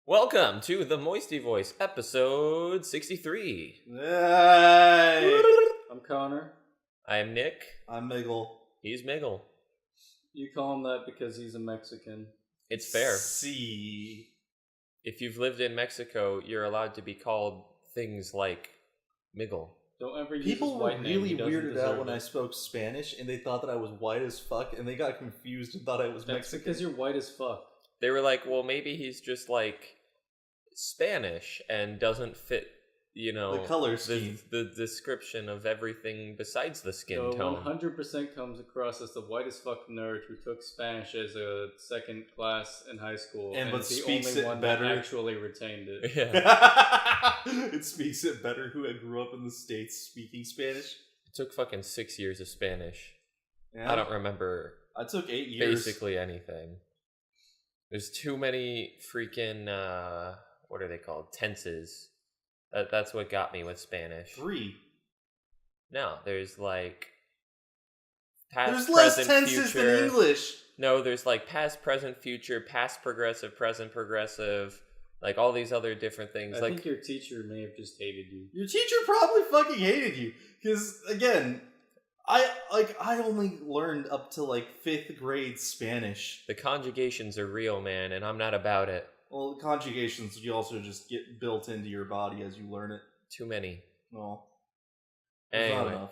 Welcome to the MoistyVoice episode 63. Hey! I'm Connor. I'm Nick. I'm Miggle. He's Miggle. You call him that because he's a Mexican. It's fair. See. If you've lived in Mexico, you're allowed to be called things like Miggle. Don't ever use People his were white name. really He doesn't weirded out deserve when it. I spoke Spanish, and they thought that I was white as fuck, and they got confused and thought I was That's Mexican. because you're white as fuck. They were like, well, maybe he's just like Spanish and doesn't fit, you know, The color scheme. the description of everything besides the skin So tone. 100% comes across as the whitest fuck nerd who took Spanish as a second class in high school, And but is the speaks only it one better. that actually retained it. Yeah. It speaks it better who I grew up in the States speaking Spanish. It took fucking 6 years of Spanish. Yeah. I don't remember I took 8 years. basically anything. There's too many freaking, what are they called? Tenses. That's what got me with Spanish. 3. No, there's like past, There's less present, tenses future. than English. No, there's like past, present, future, past progressive, present progressive, like all these other different things. I like think your teacher may have just hated you. Your teacher probably fucking hated you. Because, again, I only learned up to, 5th grade Spanish. the conjugations are real, man, and I'm not about it. Well, conjugations, you also just get built into your body as you learn it. Too many. No. There's not Anyway, enough.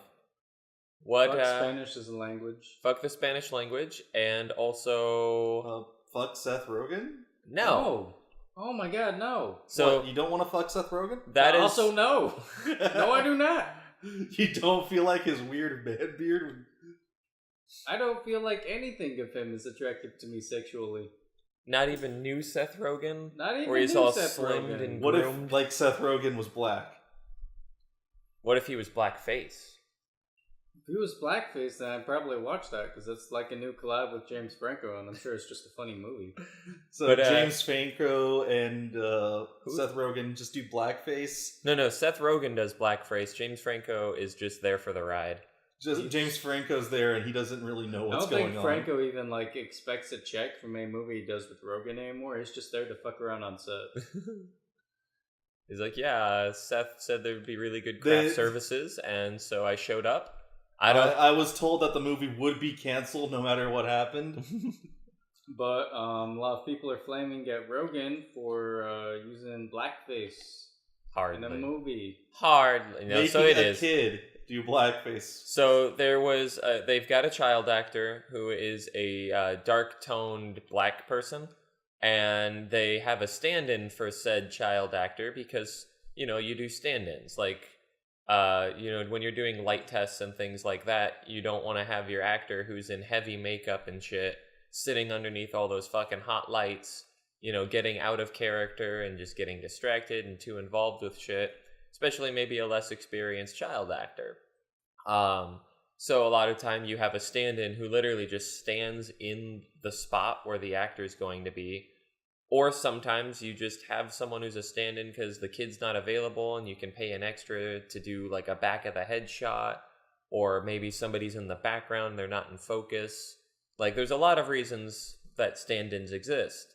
what? Fuck Spanish as a language. Fuck the Spanish language, and also Fuck Seth Rogen? no. Oh my god, no. So What, you don't want to fuck Seth Rogen? that is Also, no. No, I do not. You don't feel like his weird man beard? I don't feel like anything of him is attractive to me sexually. not even new Seth Rogen, Not even where he's new all Seth slimmed Rogen. and What groomed. if, Seth Rogen was black? What if he was blackface? If he was blackface, then I'd probably watch that because it's like a new collab with James Franco, and I'm sure it's just a funny movie. So But, James Franco and Seth Rogen just do blackface? No, Seth Rogen does blackface. James Franco is just there for the ride. James Franco's there and he doesn't really know I what's don't going think on. Franco even expects a check from a movie he does with Rogan anymore. He's just there to fuck around on set. He's like, yeah, Seth said there would be really good craft services, and so I showed up. I was told that the movie would be canceled no matter what happened. But a lot of people are flaming at Rogan for using blackface in a Hardly. movie. Hardly. No, Making so it a is. kid do blackface. So there was, they've got a child actor who is a dark-toned black person, and they have a stand-in for said child actor because, you know, you do stand-ins. Like, you know, when you're doing light tests and things like that, you don't want to have your actor who's in heavy makeup and shit sitting underneath all those fucking hot lights, you know, getting out of character and just getting distracted and too involved with shit, especially maybe a less experienced child actor. So a lot of time you have a stand-in who literally just stands in the spot where the actor is going to be. Or sometimes you just have someone who's a stand-in because the kid's not available and you can pay an extra to do like a back of the head shot. Or maybe somebody's in the background, they're not in focus. Like, there's a lot of reasons that stand-ins exist.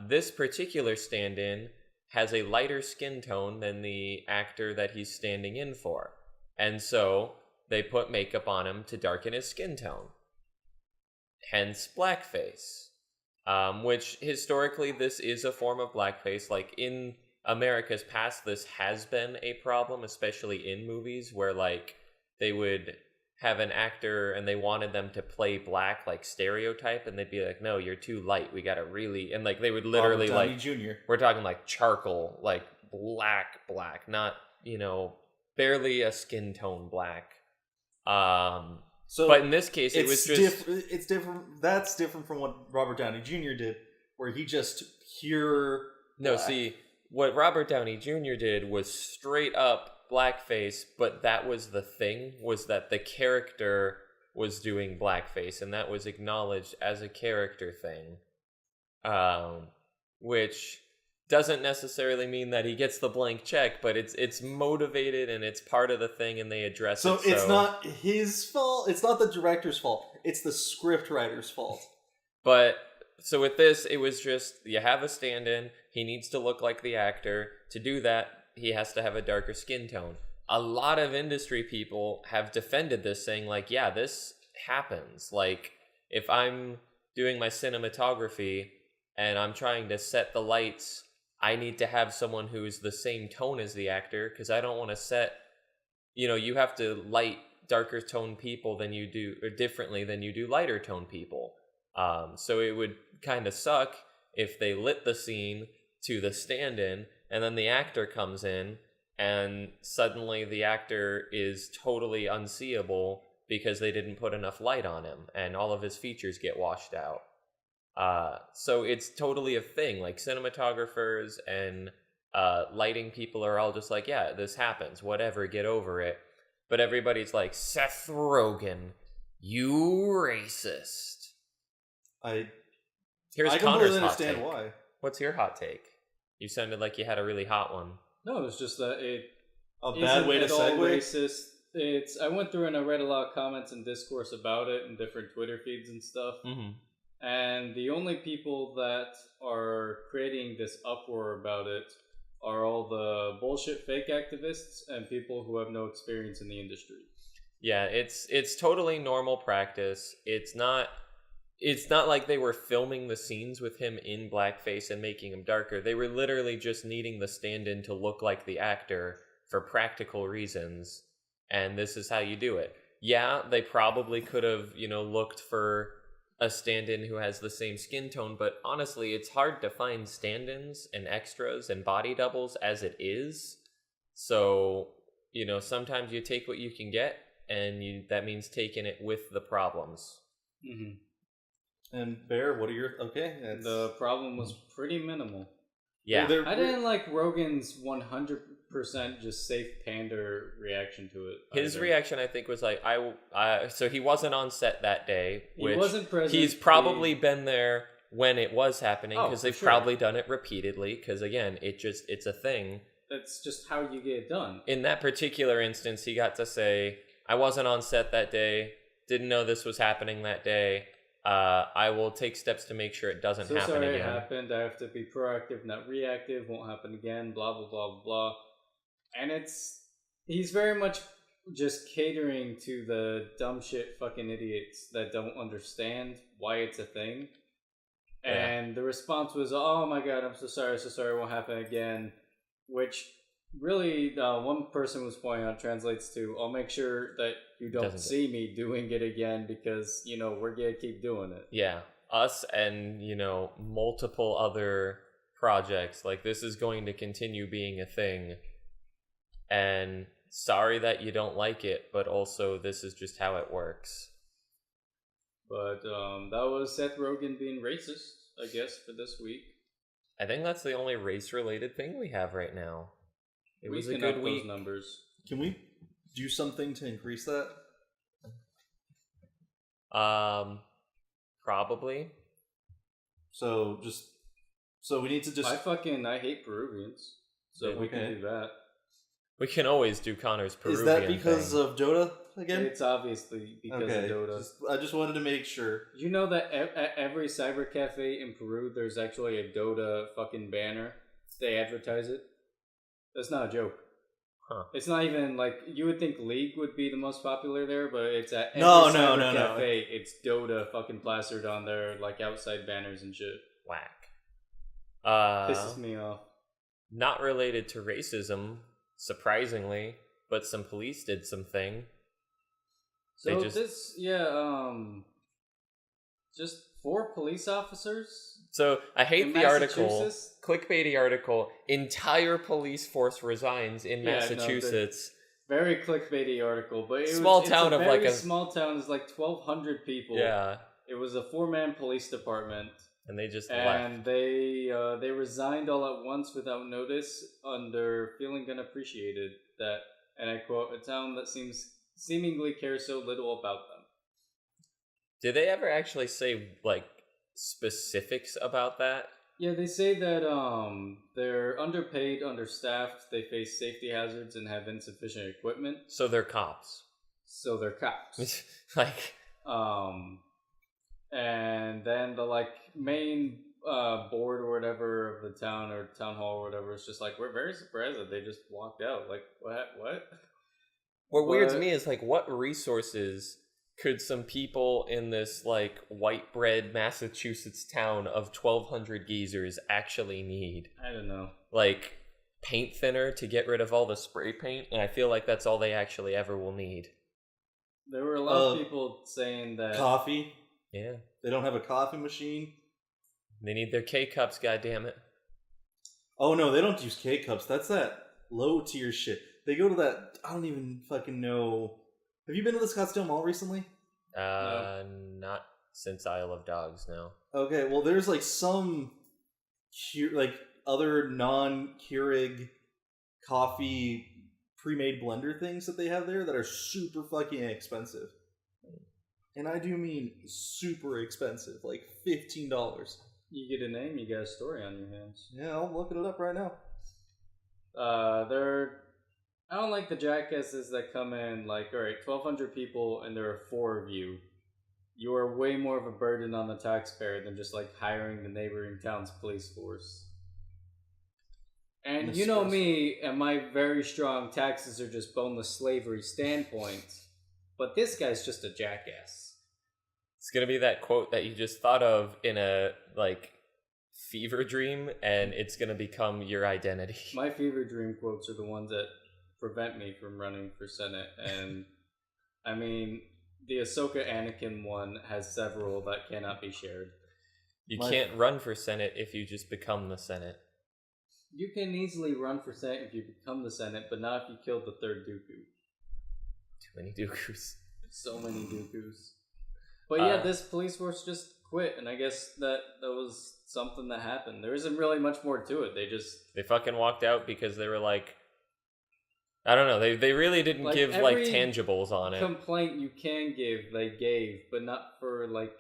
This particular stand-in has a lighter skin tone than the actor that he's standing in for. And so they put makeup on him to darken his skin tone. Hence blackface. Which historically this is a form of blackface. Like in America's past, this has been a problem, especially in movies where like they would have an actor and they wanted them to play black, like stereotype, and they'd be like, no, you're too light, we gotta really, and like they would literally Robert Downey like Jr. we're talking like charcoal, like black, not, you know, barely a skin tone black. So But in this case, it was just it's different. That's different from what Robert Downey Jr. did, where he just pure. no. black. See, what Robert Downey Jr. did was straight up blackface, but that was the thing, was that the character was doing blackface, and that was acknowledged as a character thing, which doesn't necessarily mean that he gets the blank check, but it's motivated and it's part of the thing, and they address So it. it's not his fault. It's not the director's fault. It's the script writer's fault. But so with this, it was just, you have a stand-in, he needs to look like the actor. To do that, he has to have a darker skin tone. A lot of industry people have defended this, saying like, yeah, this happens. Like, if I'm doing my cinematography and I'm trying to set the lights, I need to have someone who's the same tone as the actor, because I don't want to set, you have to light darker tone people than you do, or differently than you do lighter tone people. So it would kind of suck if they lit the scene to the stand-in, and then the actor comes in, and suddenly the actor is totally unseeable because they didn't put enough light on him, and all of his features get washed out. So it's totally a thing. Like, cinematographers and lighting people are all just like, yeah, this happens, whatever, get over it. But everybody's like, Seth Rogen, you racist. Here's I Connor's completely hot understand take. why. What's your hot take? You sounded like you had a really hot one. No, it's just that it A bad way to segue? Racist. I went through and I read a lot of comments and discourse about it in different Twitter feeds and stuff. Mm-hmm. And the only people that are creating this uproar about it are all the bullshit fake activists and people who have no experience in the industry. Yeah, it's totally normal practice. It's not like they were filming the scenes with him in blackface and making him darker. They were literally just needing the stand-in to look like the actor for practical reasons, and this is how you do it. Yeah, they probably could have, looked for a stand-in who has the same skin tone, but honestly, it's hard to find stand-ins and extras and body doubles as it is. So, sometimes you take what you can get, and that means taking it with the problems. Mm-hmm. And Bear, what are your... Okay. The problem was pretty minimal. Yeah. I didn't like Rogan's 100% just safe pander reaction to it. His reaction, I think, was like, so he wasn't on set that day. Which he wasn't present. He's probably been there when it was happening, because they've probably done it repeatedly, because again, it's a thing. That's just how you get it done. In that particular instance, he got to say, I wasn't on set that day, didn't know this was happening that day. I will take steps to make sure it doesn't happen sorry again. It happened. I have to be proactive, not reactive. Won't happen again. Blah blah blah blah. And he's very much just catering to the dumb shit fucking idiots that don't understand why it's a thing. Yeah. And the response was, "Oh my god, I'm so sorry, it won't happen again," which really one person was pointing out translates to, I'll make sure that you don't see me doing it again, because we're gonna keep doing it. Yeah, us and multiple other projects, like, this is going to continue being a thing, and sorry that you don't like it, but also this is just how it works. But that was Seth Rogen being racist, I guess, for this week. I think that's the only race-related thing we have right now. It was a good week. Those numbers. Can we do something to increase that? Probably. So we need to just... I hate Peruvians, so we can do that. We can always do Connor's Peruvian Is that because thing. of Dota again? It's obviously because of Dota. I just wanted to make sure. You know that at every cyber cafe in Peru, there's actually a Dota fucking banner. They advertise it. That's not a joke. Huh. It's not even like, you would think League would be the most popular there, but it's at every cyber cafe. It's Dota fucking plastered on there, like outside banners and shit. Whack. Pisses me off. Not related to racism, surprisingly, but some police did something. So just 4 police officers. So I hate the article, clickbaity article. Entire police force resigns in Massachusetts. Very clickbaity article, but it's small a town. It's like 1,200 people. Yeah, it was a 4-man police department, and they just left. And they resigned all at once without notice, under feeling unappreciated. That, and I quote, "a town that seemingly cares so little about them." Did they ever actually say specifics about that? Yeah, they say that they're underpaid, understaffed, they face safety hazards, and have insufficient equipment. So they're cops. And then the like main board or whatever of the town or town hall or whatever is just like, we're very surprised that they just walked out. Like, what? What weirds me is like, what resources could some people in this like white bread Massachusetts town of 1,200 geezers actually need? I don't know. Like paint thinner to get rid of all the spray paint, and I feel like that's all they actually ever will need. There were a lot of people saying that coffee. Yeah, they don't have a coffee machine. They need their K-cups, goddammit. Oh no, they don't use K-cups. That's that low tier shit. They go to that, I don't even fucking know. Have you been to the Scottsdale Mall recently? No. Not since Isle of Dogs, no. Okay, well there's like some like other non-Keurig coffee pre-made blender things that they have there that are super fucking expensive. And I do mean super expensive, like $15. You get a name, you got a story on your hands. Yeah, I'm looking it up right now. I don't like the jackasses that come in like, all right, 1,200 people and there are 4 of you. You are way more of a burden on the taxpayer than just like hiring the neighboring town's police force. And you know me and my very strong taxes are just boneless slavery standpoint, but this guy's just a jackass. It's gonna be that quote that you just thought of in a like fever dream, and it's gonna become your identity. My fever dream quotes are the ones that prevent me from running for Senate, and I mean, the Ahsoka Anakin one has several that cannot be shared. You can't run for Senate if you just become the Senate. You can easily run for Senate if you become the Senate, but not if you killed the 3rd Dooku. Too many Dookus. So many Dookus. But yeah, this police force just quit, and I guess that was something that happened. There isn't really much more to it. They fucking walked out because they were like, I don't know, they really didn't like give like tangibles on it. Complaint you can give, they gave, but not for like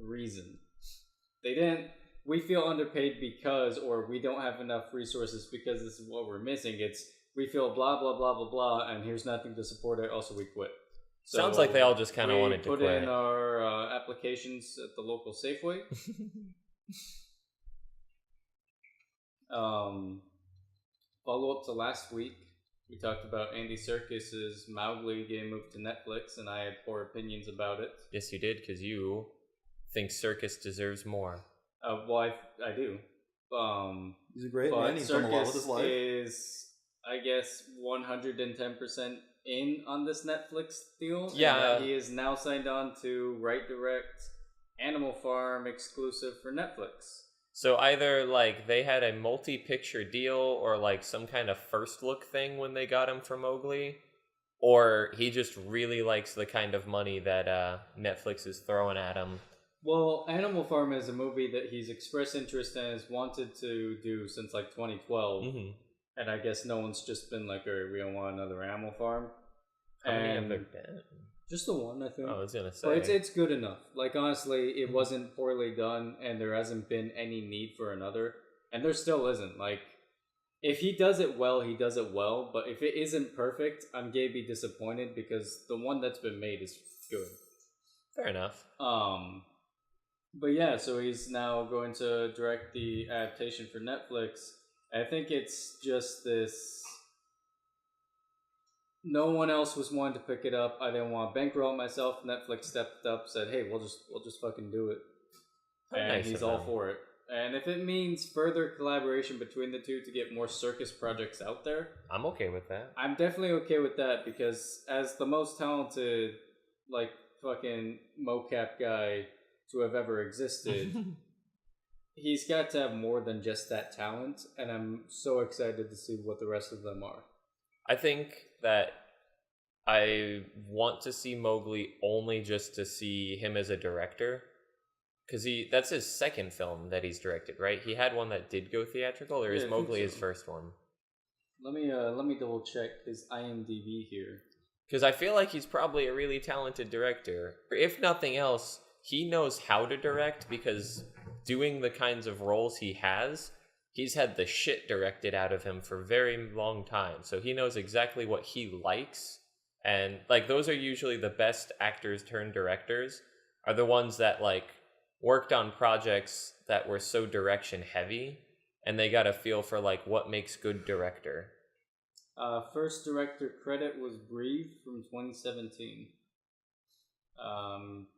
reason. They didn't, we feel underpaid because, or we don't have enough resources because this is what we're missing. It's, we feel blah, blah, blah, blah, blah, and here's nothing to support it, also we quit. So sounds like they all just kind of wanted to quit. Put in our applications at the local Safeway. Follow up to last week, we talked about Andy Serkis's Mowgli getting moved to Netflix, and I had poor opinions about it. Yes, you did, because you think Serkis deserves more. Well, I do. He's a great man. He's done a lot with his life. Is, I guess, 110% in on this Netflix deal. Yeah. And he is now signed on to write, direct, Animal Farm exclusive for Netflix. So either like they had a multi-picture deal or like some kind of first look thing when they got him for Mowgli, or he just really likes the kind of money that Netflix is throwing at him. Well, Animal Farm is a movie that he's expressed interest in and has wanted to do since like 2012. Mm-hmm. And I guess no one's just been like, we don't want another Animal Farm. How many have there been? Just the one, I think. I was going to say. But it's good enough. Like, honestly, it wasn't poorly done, and there hasn't been any need for another. And there still isn't. Like, if he does it well, he does it well. But if it isn't perfect, I'm going to be disappointed because the one that's been made is good. Fair enough. But yeah, so he's now going to direct the adaptation for Netflix. I think it's just this... No one else was wanting to pick it up. I didn't want to bankroll it myself. Netflix stepped up, said, "Hey, we'll just fucking do it." And nice, he's all for it. And if it means further collaboration between the two to get more circus projects out there, I'm okay with that. I'm definitely okay with that because as the most talented, like, fucking mocap guy to have ever existed, he's got to have more than just that talent, and I'm so excited to see what the rest of them are. I think that I want to see Mowgli only just to see him as a director, because that's his second film that he's directed, right? He had one that did go theatrical, or is Mowgli his first one? Let me double check his IMDb here, because I feel like he's probably a really talented director. If nothing else, he knows how to direct, because doing the kinds of roles he has, he's had the shit directed out of him for a very long time. So he knows exactly what he likes. And like those are usually the best actors turned directors. are the ones that like worked on projects that were so direction heavy, and they got a feel for like what makes good director. First director credit was Breathe from 2017.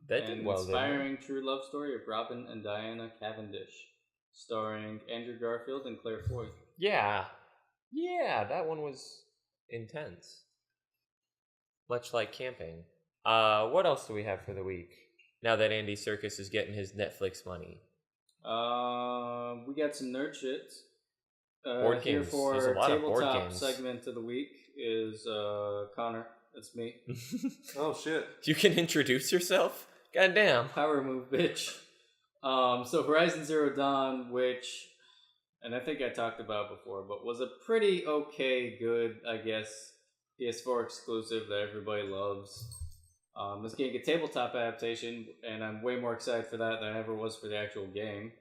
That did well, inspiring true love story of Robin and Diana Cavendish, starring Andrew Garfield and Claire Foy. Yeah, that one was intense. Much like camping. What else do we have for the week? Now that Andy Serkis is getting his Netflix money. We got some nerd shit. Board here games. for There's a lot of board tabletop games. segment of the week is Connor. That's me. Oh shit! You can introduce yourself? Goddamn. Power move, bitch. So Horizon Zero Dawn, which, and I think I talked about before, but was a pretty okay, good, I guess, PS4 exclusive that everybody loves. It's getting a tabletop adaptation, and I'm way more excited for that than I ever was for the actual game.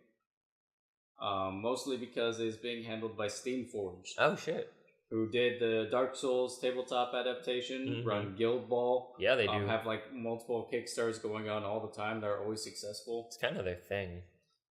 Mostly because it's being handled by Steamforged. Oh shit. Who did the Dark Souls tabletop adaptation, run Guild Ball. Yeah, they do. Have like multiple Kickstarters going on all the time that are always successful. It's kind of their thing.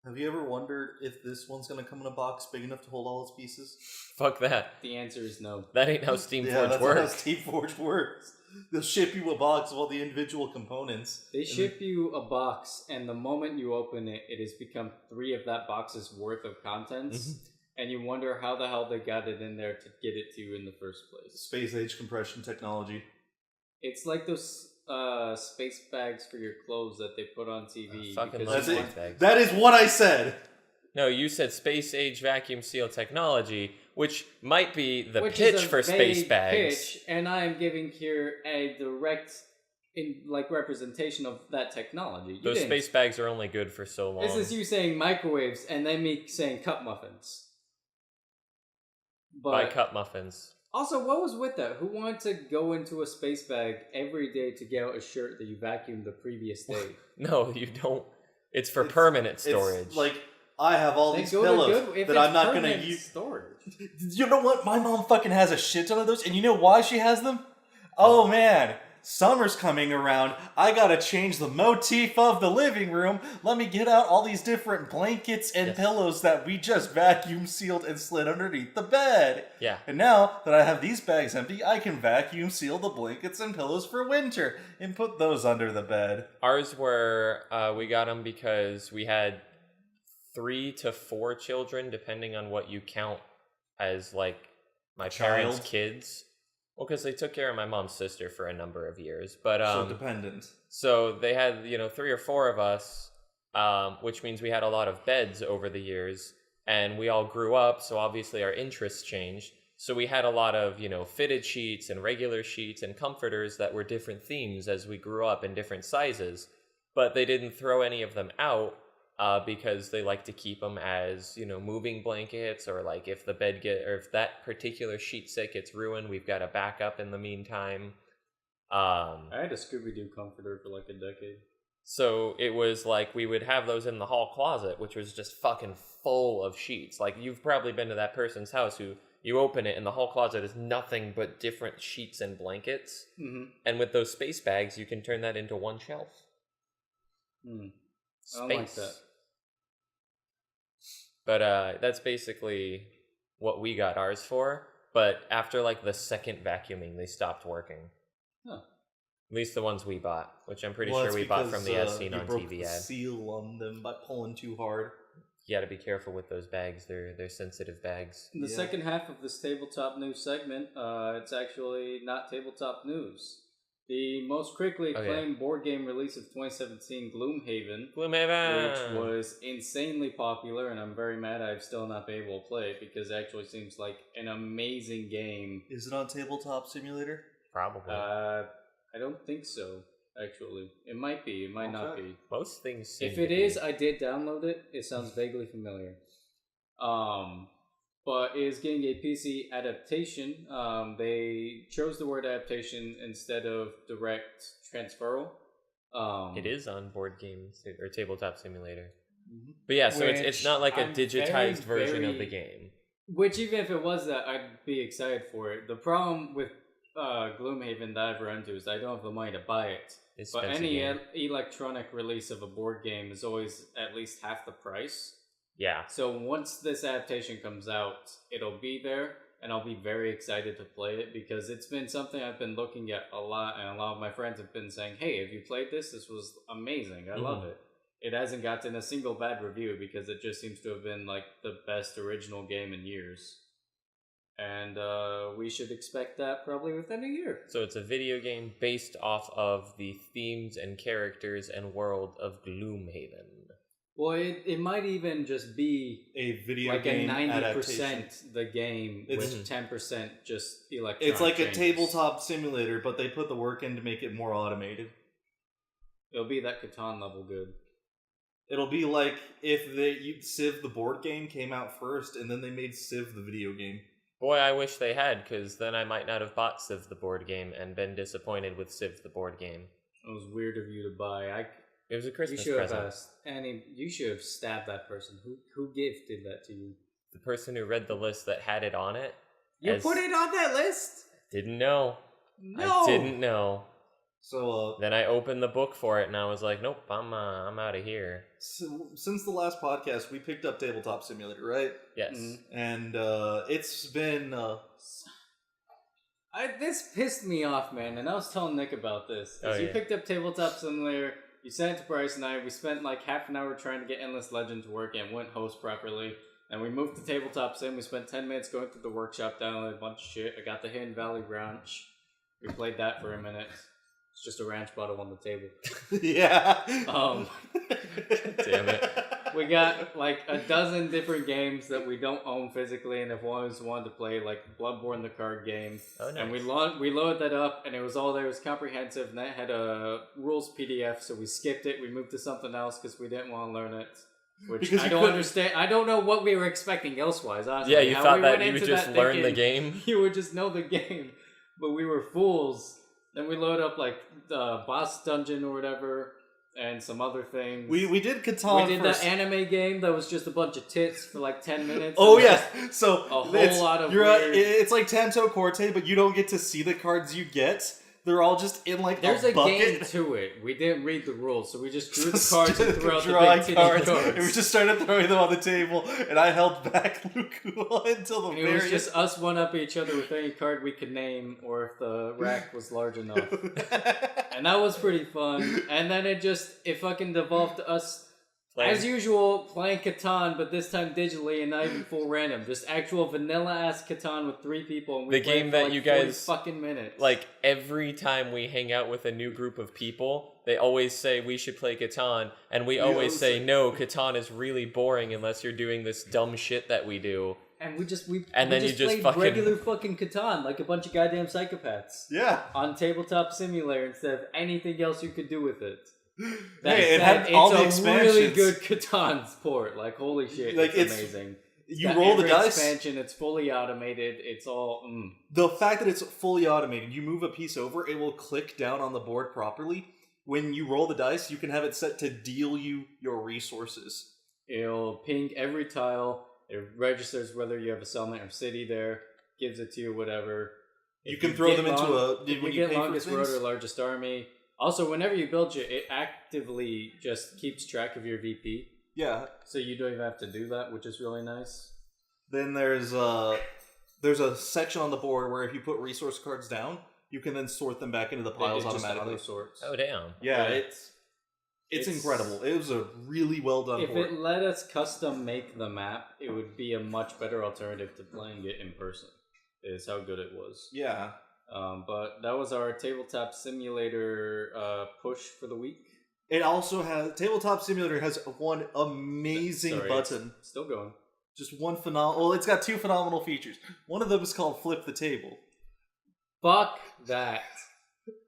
Have you ever wondered if this one's gonna come in a box big enough to hold all its pieces? Fuck that. The answer is no. That ain't how Steamforged that's works. not how Steamforged works. They'll ship you a box of all the individual components. They ship you a box, and the moment you open it, it has become 3 of that box's worth of contents. And you wonder how the hell they got it in there to get it to you in the first place. Space age compression technology. It's like those space bags for your clothes that they put on TV. Fucking because love you space bags. That is what I said. No, you said space age vacuum seal technology, which might be the Which pitch is a for space vague bags. pitch, and I am giving here a direct representation of that technology. Those space bags are only good for so long. This is you saying microwaves, and then me saying cup muffins. Buy cup muffins. Also, what was with that? Who wanted to go into a space bag every day to get out a shirt that you vacuumed the previous day? No, you don't. It's for permanent storage. It's like, I have all these pillows that I'm not going to use. Storage. You know what? My mom fucking has a shit ton of those, and you know why she has them? Oh man, summer's coming around. I gotta change the motif of the living room. Let me get out all these different blankets and pillows that we just vacuum sealed and slid underneath the bed. Yeah. And now that I have these bags empty, I can vacuum seal the blankets and pillows for winter and put those under the bed. Ours were, we got them because we had 3 to 4 children, depending on what you count as, like, my parents' kids. Well, because they took care of my mom's sister for a number of years. But, so dependent. So they had, 3 or 4 of us, which means we had a lot of beds over the years. And we all grew up, so obviously our interests changed. So we had a lot of, fitted sheets and regular sheets and comforters that were different themes as we grew up in different sizes. But they didn't throw any of them out. Because they like to keep them as, moving blankets, or like if the bed or if that particular sheet set gets ruined, we've got a backup in the meantime. I had a Scooby-Doo comforter for like a decade. So it was like we would have those in the hall closet, which was just fucking full of sheets. Like you've probably been to that person's house who you open it and the hall closet is nothing but different sheets and blankets. Mm-hmm. And with those space bags, you can turn that into one shelf. I don't like that. But that's basically what we got ours for. But after like the second vacuuming, they stopped working. Huh. At least the ones we bought, which I'm pretty sure we bought from the As Seen on TV ad. Seal on them by pulling too hard. You got to be careful with those bags. They're sensitive bags. In the second half of this tabletop news segment, it's actually not tabletop news. The most critically acclaimed board game release of 2017, Gloomhaven, which was insanely popular, and I'm very mad I've still not been able to play it because it actually seems like an amazing game. Is it on Tabletop Simulator? Probably. I don't think so, actually. It might be, it might not be. Most things seem If it is, I did download it. It sounds vaguely familiar. But it is getting a PC adaptation. They chose the word adaptation instead of direct transferal. It is on board games or Tabletop Simulator. Mm-hmm. But yeah, so it's not like a digitized version of the game. Which, even if it was that, I'd be excited for it. The problem with Gloomhaven that I've run into is I don't have the money to buy it. But expensive any game. electronic release of a board game is always at least half the price. Yeah. So once this adaptation comes out, it'll be there, and I'll be very excited to play it because it's been something I've been looking at a lot, and a lot of my friends have been saying, "Hey, have you played this? This was amazing. I love it." It hasn't gotten a single bad review because it just seems to have been like the best original game in years. And we should expect that probably within a year. So it's a video game based off of the themes and characters and world of Gloomhaven. Well, it might even just be A video like game a 90% adaptation. the game with 10% just electronic It's like changes. a tabletop simulator, but they put the work in to make it more automated. It'll be that Catan level good. It'll be like if Civ the board game came out first, and then they made Civ the video game. Boy, I wish they had, because then I might not have bought Civ the board game and been disappointed with Civ the board game. It was weird of you to buy. It was a Christmas you should present. have asked Annie. You should have stabbed that person. Who gifted that to you? The person who read the list that had it on it. You put it on that list? Didn't know. No, I didn't know. So Then I opened the book for it and I was like, nope, I'm out of here. since the last podcast, we picked up Tabletop Simulator, right? Yes. And it's been this pissed me off, man. And I was telling Nick about this. Oh, You yeah. picked up Tabletop Simulator. You sent it to Bryce and I. We spent like half an hour trying to get Endless Legend to work and wouldn't host properly. And we moved to Tabletop Sim. We spent 10 minutes going through the workshop, downloaded a bunch of shit. I got the Hidden Valley Ranch. We played that for a minute. It's just a ranch bottle on the table. yeah. Damn it. We got like a dozen different games that we don't own physically, and if one of us wanted to play, like Bloodborne, the card game. Oh, nice. And we loaded that up, and it was all there. It was comprehensive, and that had a rules PDF, so we skipped it. We moved to something else because we didn't want to learn it. Which Because I you don't couldn't- understand. I don't know what we were expecting elsewise, honestly. Yeah, you How thought we that went you into would just that learn the thinking game? You would just know the game. But we were fools. Then we load up like the boss dungeon or whatever, and some other things. We did Catan We did first. that anime game that was just a bunch of tits for like 10 minutes. Oh and yeah, just so a whole it's, lot of you're weird... it's like Tanto Corte, but you don't get to see the cards you get. They're all just in like There's a a game bucket. to it. We didn't read the rules, so we just drew the Just cards and threw out the drawing big titty cards, cards. and we just started throwing them on the table, and I held back Luku until the And it very was just us one-up each other with any card we could name, or if the rack was large enough. And that was pretty fun. And then it fucking devolved to us, as usual, playing Catan, but this time digitally and not even full random. Just actual vanilla-ass Catan with 3 people. And we The played game for that like you 40 guys- fucking minutes. Like, every time we hang out with a new group of people, they always say we should play Catan, and we always say, no, Catan is really boring unless you're doing this dumb shit that we do. And we just played played regular fucking Catan like a bunch of goddamn psychopaths. Yeah. On Tabletop Simulator instead of anything else you could do with it. Hey, it had all the expansions. It's a really good Catan sport. Like, holy shit, Like, it's amazing. You Got roll the every dice. expansion, it's fully automated, it's all... The fact that it's fully automated, you move a piece over, it will click down on the board properly. When you roll the dice, you can have it set to deal you your resources. It'll ping every tile, it registers whether you have a settlement or city there, gives it to you, whatever. You If can you throw get them into a... If when you get pay for longest things. road or largest army... Also, whenever you build it actively just keeps track of your VP. Yeah. So you don't even have to do that, which is really nice. Then there's a section on the board where if you put resource cards down, you can then sort them back into the piles automatically. Sorts. Oh, damn. Yeah, Yeah. it's incredible. It was a really well done If board. it let us custom make the map, it would be a much better alternative to playing it in person. Is how good it was. Yeah. But that was our Tabletop Simulator push for the week. It also has... Tabletop Simulator has one amazing Sorry, button. it's still going. Just one phenomenal... Well, it's got 2 phenomenal features. One of them is called Flip the Table. Fuck that.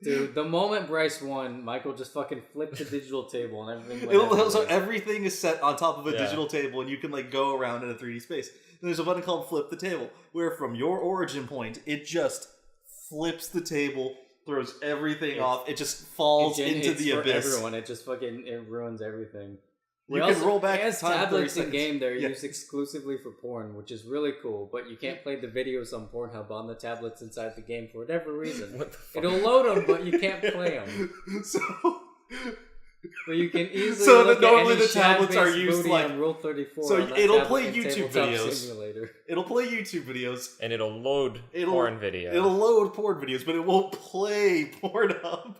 Dude, the moment Bryce won, Michael just fucking flipped the digital table and everything went So everywhere. everything is set on top of a Yeah. digital table, and you can like go around in a 3D space. And there's a button called Flip the Table, where from your origin point, it just flips the table, throws everything off. It just falls into It's the for abyss. everyone. It just fucking ruins everything. You can roll back as time 30 tablets in seconds. game. They're Yeah. used exclusively for porn, which is really cool. But you can't play the videos on Pornhub on the tablets inside the game for whatever reason. What the fuck? It'll load them, but you can't play them. So, But you can easily So look normally at any the tablets are shad-based used booty like- on Rule 34. so on that it'll tablet play in YouTube Tabletop videos. Simulator. it'll play YouTube videos. And it'll load porn video. It'll load porn videos, but it won't play Pornhub.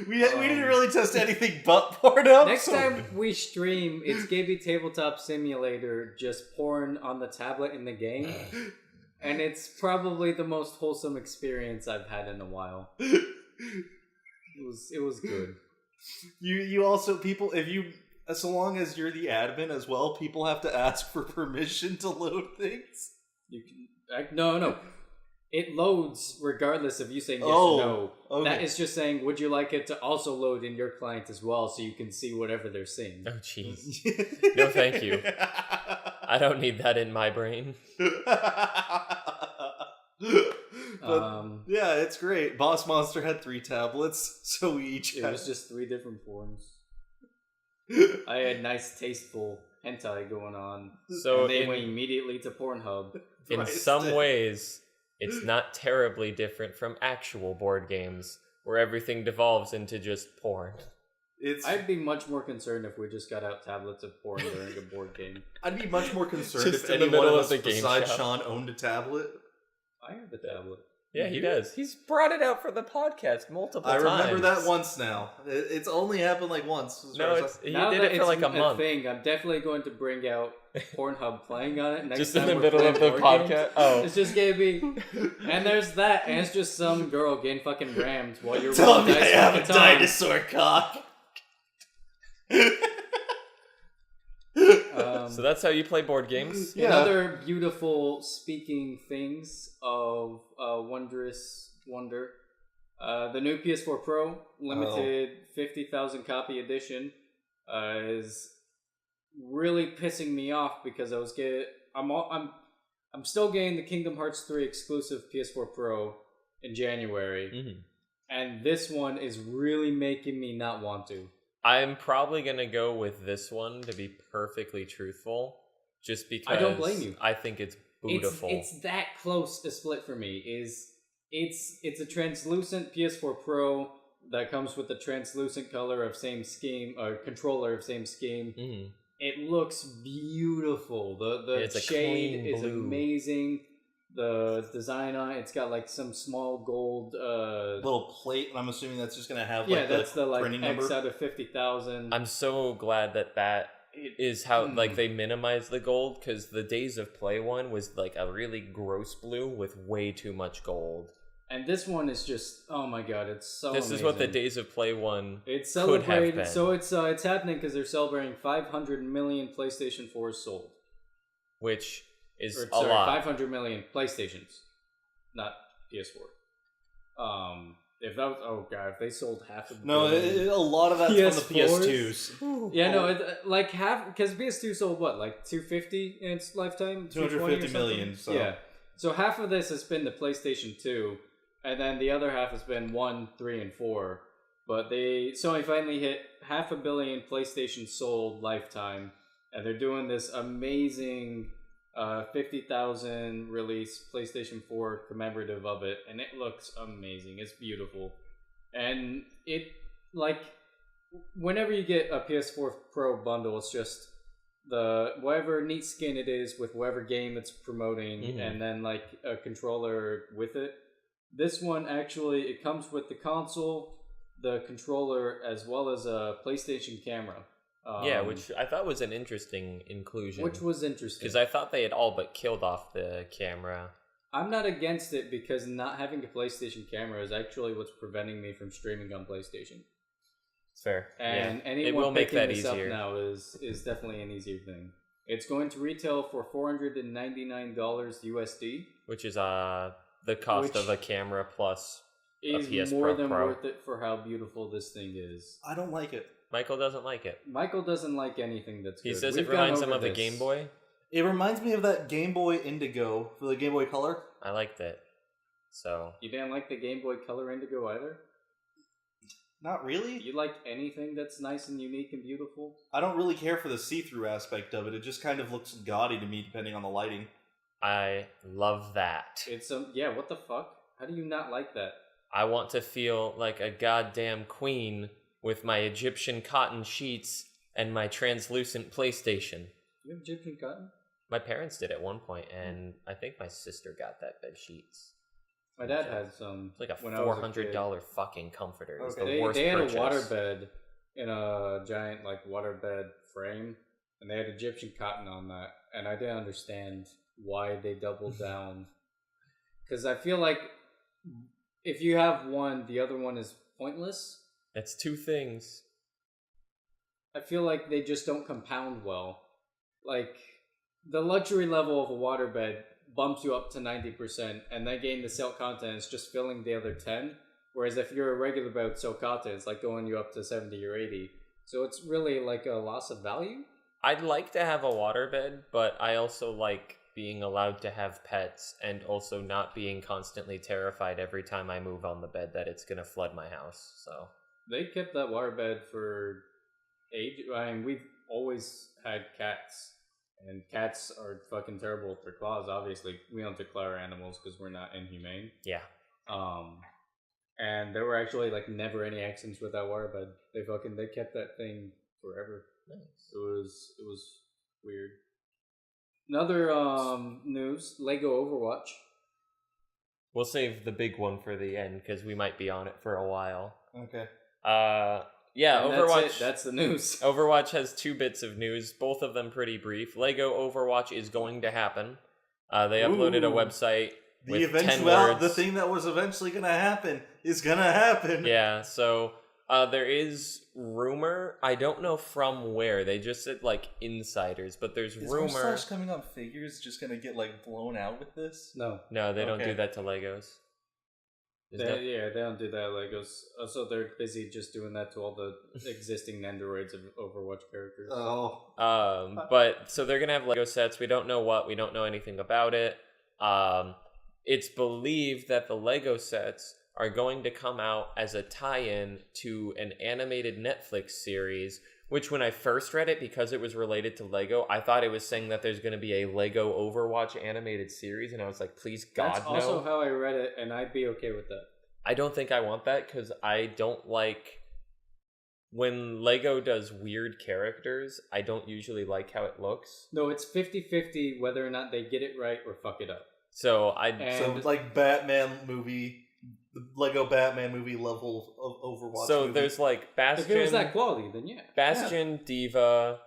We didn't really test anything but Pornhub. Next so- time we stream, it's GB Tabletop Simulator, just porn on the tablet in the game. And it's probably the most wholesome experience I've had in a while. It was good. You also people so long as you're the admin as well, people have to ask for permission to load things. You can no. It loads regardless of you saying yes Oh, or no. okay. That is just saying, would you like it to also load in your client as well, so you can see whatever they're seeing. Oh, jeez. No, thank you. I don't need that in my brain. But, yeah, it's great. Boss Monster had 3 tablets, so we each It had... was just 3 different forms. I had nice, tasteful hentai going on. So and they went immediately to Pornhub. in Right, some still. ways, it's not terribly different from actual board games, where everything devolves into just porn. I'd be much more concerned if we just got out tablets of porn during a board game. I'd be much more concerned Just if in the any one middle of of us the game besides shop. Sean owned a tablet. I have a tablet. Yeah, he does. He's brought it out for the podcast multiple I times. remember that once now. It's only happened like once. as No, far as he Now did that it for like a it's month. thing, I'm definitely going to bring out Pornhub playing on it next Just time in the we're middle playing of the board podcast. games. Oh, It's just gonna be, and there's that, and it's just some girl getting fucking rammed while you're Tell rolling me I dice have for a Catan. dinosaur cock. so that's how you play board games? Yeah. Another beautiful speaking things of wondrous wonder. The new PS4 Pro limited 50,000 copy edition is really pissing me off because I'm still getting the Kingdom Hearts 3 exclusive PS4 Pro in January, Mm-hmm. and this one is really making me not want to. I'm probably going to go with this one, to be perfectly truthful, just because I don't blame you. I think it's beautiful. It's that close a split for me. It's a translucent PS4 Pro that comes with the translucent color of same scheme, or controller of same scheme. Mhm. It looks beautiful. The It's a shade clean is blue. amazing. The design on it's got like some small gold. Little plate, and I'm assuming that's just gonna have Yeah, like that's the like printing X number. out of 50,000. I'm so glad that is how like they minimize the gold, because the Days of Play one was like a really gross blue with way too much gold. And this one is just, oh my god, it's so This amazing. is what the Days of Play one It's could have celebrated, been. so it's happening because they're celebrating 500 million PlayStation 4s sold. which is Or, a sorry, lot. 500 million PlayStations, not PS4. If that was, oh god, if they sold half of the No, billion- a lot of that's from the PS4s? PS2s. yeah, no, like half, because PS2 sold what, like 250 in its lifetime, 250 million. So yeah. So half of this has been the PlayStation 2, and then the other half has been 1, 3, and 4. But Sony finally hit 500 million PlayStation sold lifetime, and they're doing this amazing 50,000 release PlayStation 4 commemorative of it, and it looks amazing. It's beautiful. And it, like, whenever you get a PS4 Pro bundle, it's just whatever neat skin it is with whatever game it's promoting, Mhm. and then like a controller with it. This one actually, it comes with the console, the controller, as well as a PlayStation camera. Yeah, which I thought was an interesting inclusion. Which was interesting. because I thought they had all but killed off the camera. I'm not against it because not having a PlayStation camera is actually what's preventing me from streaming on PlayStation. It's fair. And yeah. anyone it will make picking that this easier. up now is definitely an easier thing. It's going to retail for $499 USD. Which is the cost Which of a camera plus Is PS more Pro than Pro. worth it for how beautiful this thing is. I don't like it. Michael doesn't like it. Michael doesn't like anything that's good. He says We've it reminds gone him over of the this. Game Boy. It reminds me of that Game Boy Indigo for the Game Boy Color. I liked it. So You didn't like the Game Boy Color Indigo either? Not really. You like anything that's nice and unique and beautiful? I don't really care for the see-through aspect of it. It just kind of looks gaudy to me, depending on the lighting. I love that. It's yeah. What the fuck? How do you not like that? I want to feel like a goddamn queen with my Egyptian cotton sheets and my translucent PlayStation. You have Egyptian cotton? My parents did at one point, and I think my sister got that bed sheets. My dad had some. It's like a when I was a $400 fucking comforter. It was Okay. the worst They had purchase. a waterbed in a giant like waterbed frame, and they had Egyptian cotton on that, and I didn't understand why they doubled down. Because I feel like if you have one, the other one is pointless. That's two things. I feel like they just don't compound well. Like, the luxury level of a waterbed bumps you up to 90%, and then gain the silk content is just filling the other 10. Whereas if you're a regular bed with silk content, it's like going you up to 70 or 80. So it's really like a loss of value. I'd like to have a waterbed, but I also like being allowed to have pets and also not being constantly terrified every time I move on the bed that it's going to flood my house. So They kept that waterbed for age. I mean, we've always had cats, and cats are fucking terrible with their claws. Obviously, we don't declare animals because we're not inhumane. yeah. And there were actually like never any accidents with that waterbed. They kept that thing forever. Nice. It was weird. Another news: Lego Overwatch. We'll save the big one for the end because we might be on it for a while. Okay. Yeah, And Overwatch. That's it. That's the news. Overwatch has 2 bits of news, both of them pretty brief. Lego Overwatch is going to happen. They uploaded a Ooh. website The with 10 words. The thing that was eventually going to happen is going to happen. Yeah, so there is rumor. I don't know from where. They just said like insiders, but there's Is rumor. Slash coming on figures just going to get like blown out with this? No. No, they don't Okay. do that to Legos. Is that- Yeah, they don't do that at Legos. Also, they're busy just doing that to all the existing Nendoroids of Overwatch characters. Oh. But so they're gonna have Lego sets. We don't know what. We don't know anything about it. It's believed that the Lego sets are going to come out as a tie-in to an animated Netflix series. Which, when I first read it, because it was related to Lego, I thought it was saying that there's going to be a Lego Overwatch animated series, and I was like, please, God, That's no. also how I read it, and I'd be okay with that. I don't think I want that, because I don't like... When Lego does weird characters, I don't usually like how it looks. No, it's 50-50 whether or not they get it right or fuck it up. So And- So like Batman movie, the Lego Batman movie level of Overwatch. So movie. there's like Bastion, If it was that quality, then yeah. Bastion, Diva,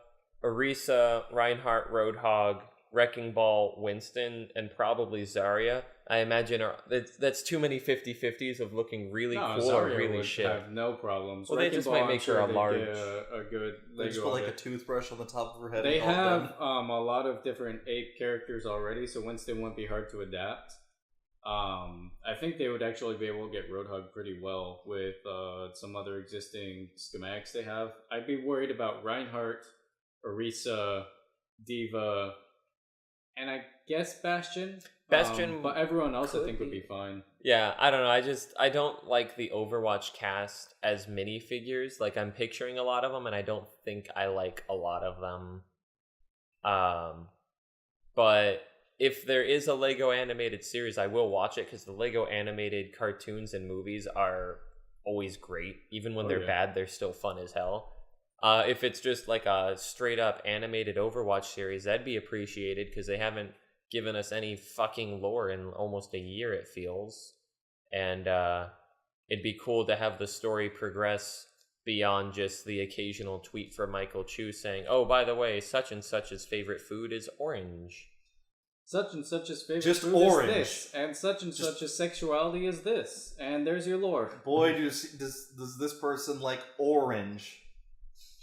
Orisa, Reinhardt, Roadhog, Wrecking Ball, Winston, and probably Zarya. I imagine that's too many 50-50s of looking really No, cool or Zarya really would shit. have no problems. Well, they Wrecking just Ball, might I'm make sure her a they'd large- get a good They just Lego put of like a it. toothbrush on the top of her head. They and call it have a lot of different ape characters already, so Winston wouldn't be hard to adapt. I think they would actually be able to get Roadhog pretty well with some other existing schematics they have. I'd be worried about Reinhardt, Orisa, Diva, and I guess Bastion. Bastion but everyone else I could think would be. be fine. Yeah, I don't know. I don't like the Overwatch cast as minifigures. Like, I'm picturing a lot of them, and I don't think I like a lot of them. But if there is a Lego animated series, I will watch it, because the Lego animated cartoons and movies are always great. Even when they're bad, they're still fun as hell. If it's just like a straight up animated Overwatch series, that'd be appreciated, because they haven't given us any fucking lore in almost a year, it feels. And it'd be cool to have the story progress beyond just the occasional tweet from Michael Chu saying, oh, by the way, such and such's favorite food is orange. Such and such's favorite Just food orange. is this, and such's sexuality is this, and there's your lore. Boy, does this person like orange?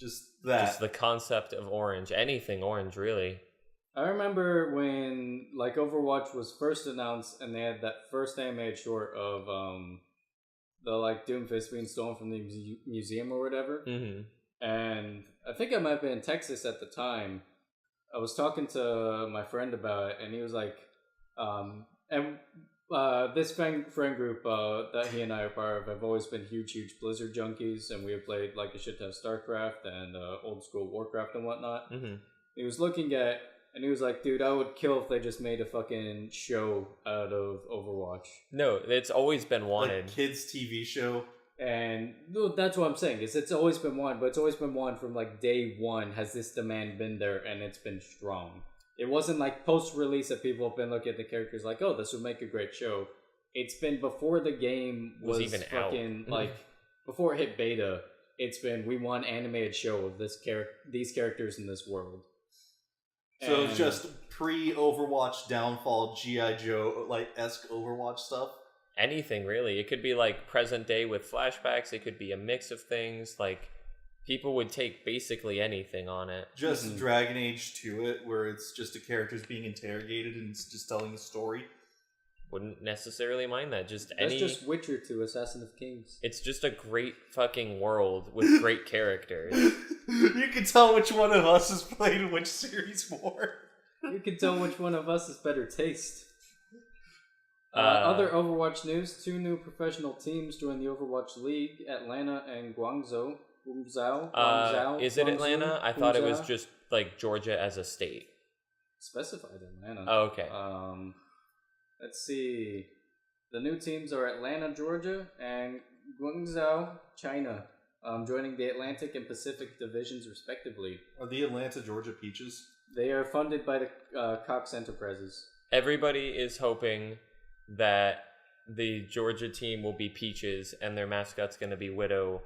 Just that. Just the concept of orange. Anything orange, really. I remember when like Overwatch was first announced, and they had that first animated short of the like Doomfist being stolen from the museum or whatever. Mm-hmm. And I think I might have been in Texas at the time. I was talking to my friend about it, and he was like, and This friend group that he and I are part of have always been huge Blizzard junkies, and we have played like a shit ton of StarCraft and old school Warcraft and whatnot. Mm-hmm. He was looking at, and he was like, dude, I would kill if they just made a fucking show out of Overwatch. No, it's always been wanted. Like kids TV show. And no, that's what I'm saying, is it's always been wanted, but it's always been wanted from like day one. Has this demand been there, and it's been strong. It wasn't like post-release that people have been looking at the characters like, oh, this would make a great show. It's been before the game was even fucking out. Like before it hit beta. It's been, we want an animated show of these characters in this world. So it's just pre-Overwatch downfall G.I. Joe like esque Overwatch stuff. Anything really. It could be like present day with flashbacks. It could be a mix of things. Like people would take basically anything on it. Just Dragon Age to it, where it's just the characters being interrogated and it's just telling the story. Wouldn't necessarily mind that. That's just Witcher 2, Assassin of Kings. It's just a great fucking world with great characters. You can tell which one of us has played which series more. You can tell which one of us has better taste. Other Overwatch news: 2 new professional teams joined the Overwatch League: Atlanta and Guangzhou. Is it Atlanta? I thought it was just like Georgia as a state. Specified Atlanta. Oh, okay. Let's see. The new teams are Atlanta, Georgia, and Guangzhou, China, joining the Atlantic and Pacific divisions respectively. Are the Atlanta, Georgia Peaches? They are funded by the Cox Enterprises. Everybody is hoping that the Georgia team will be Peaches and their mascot's going to be Widow,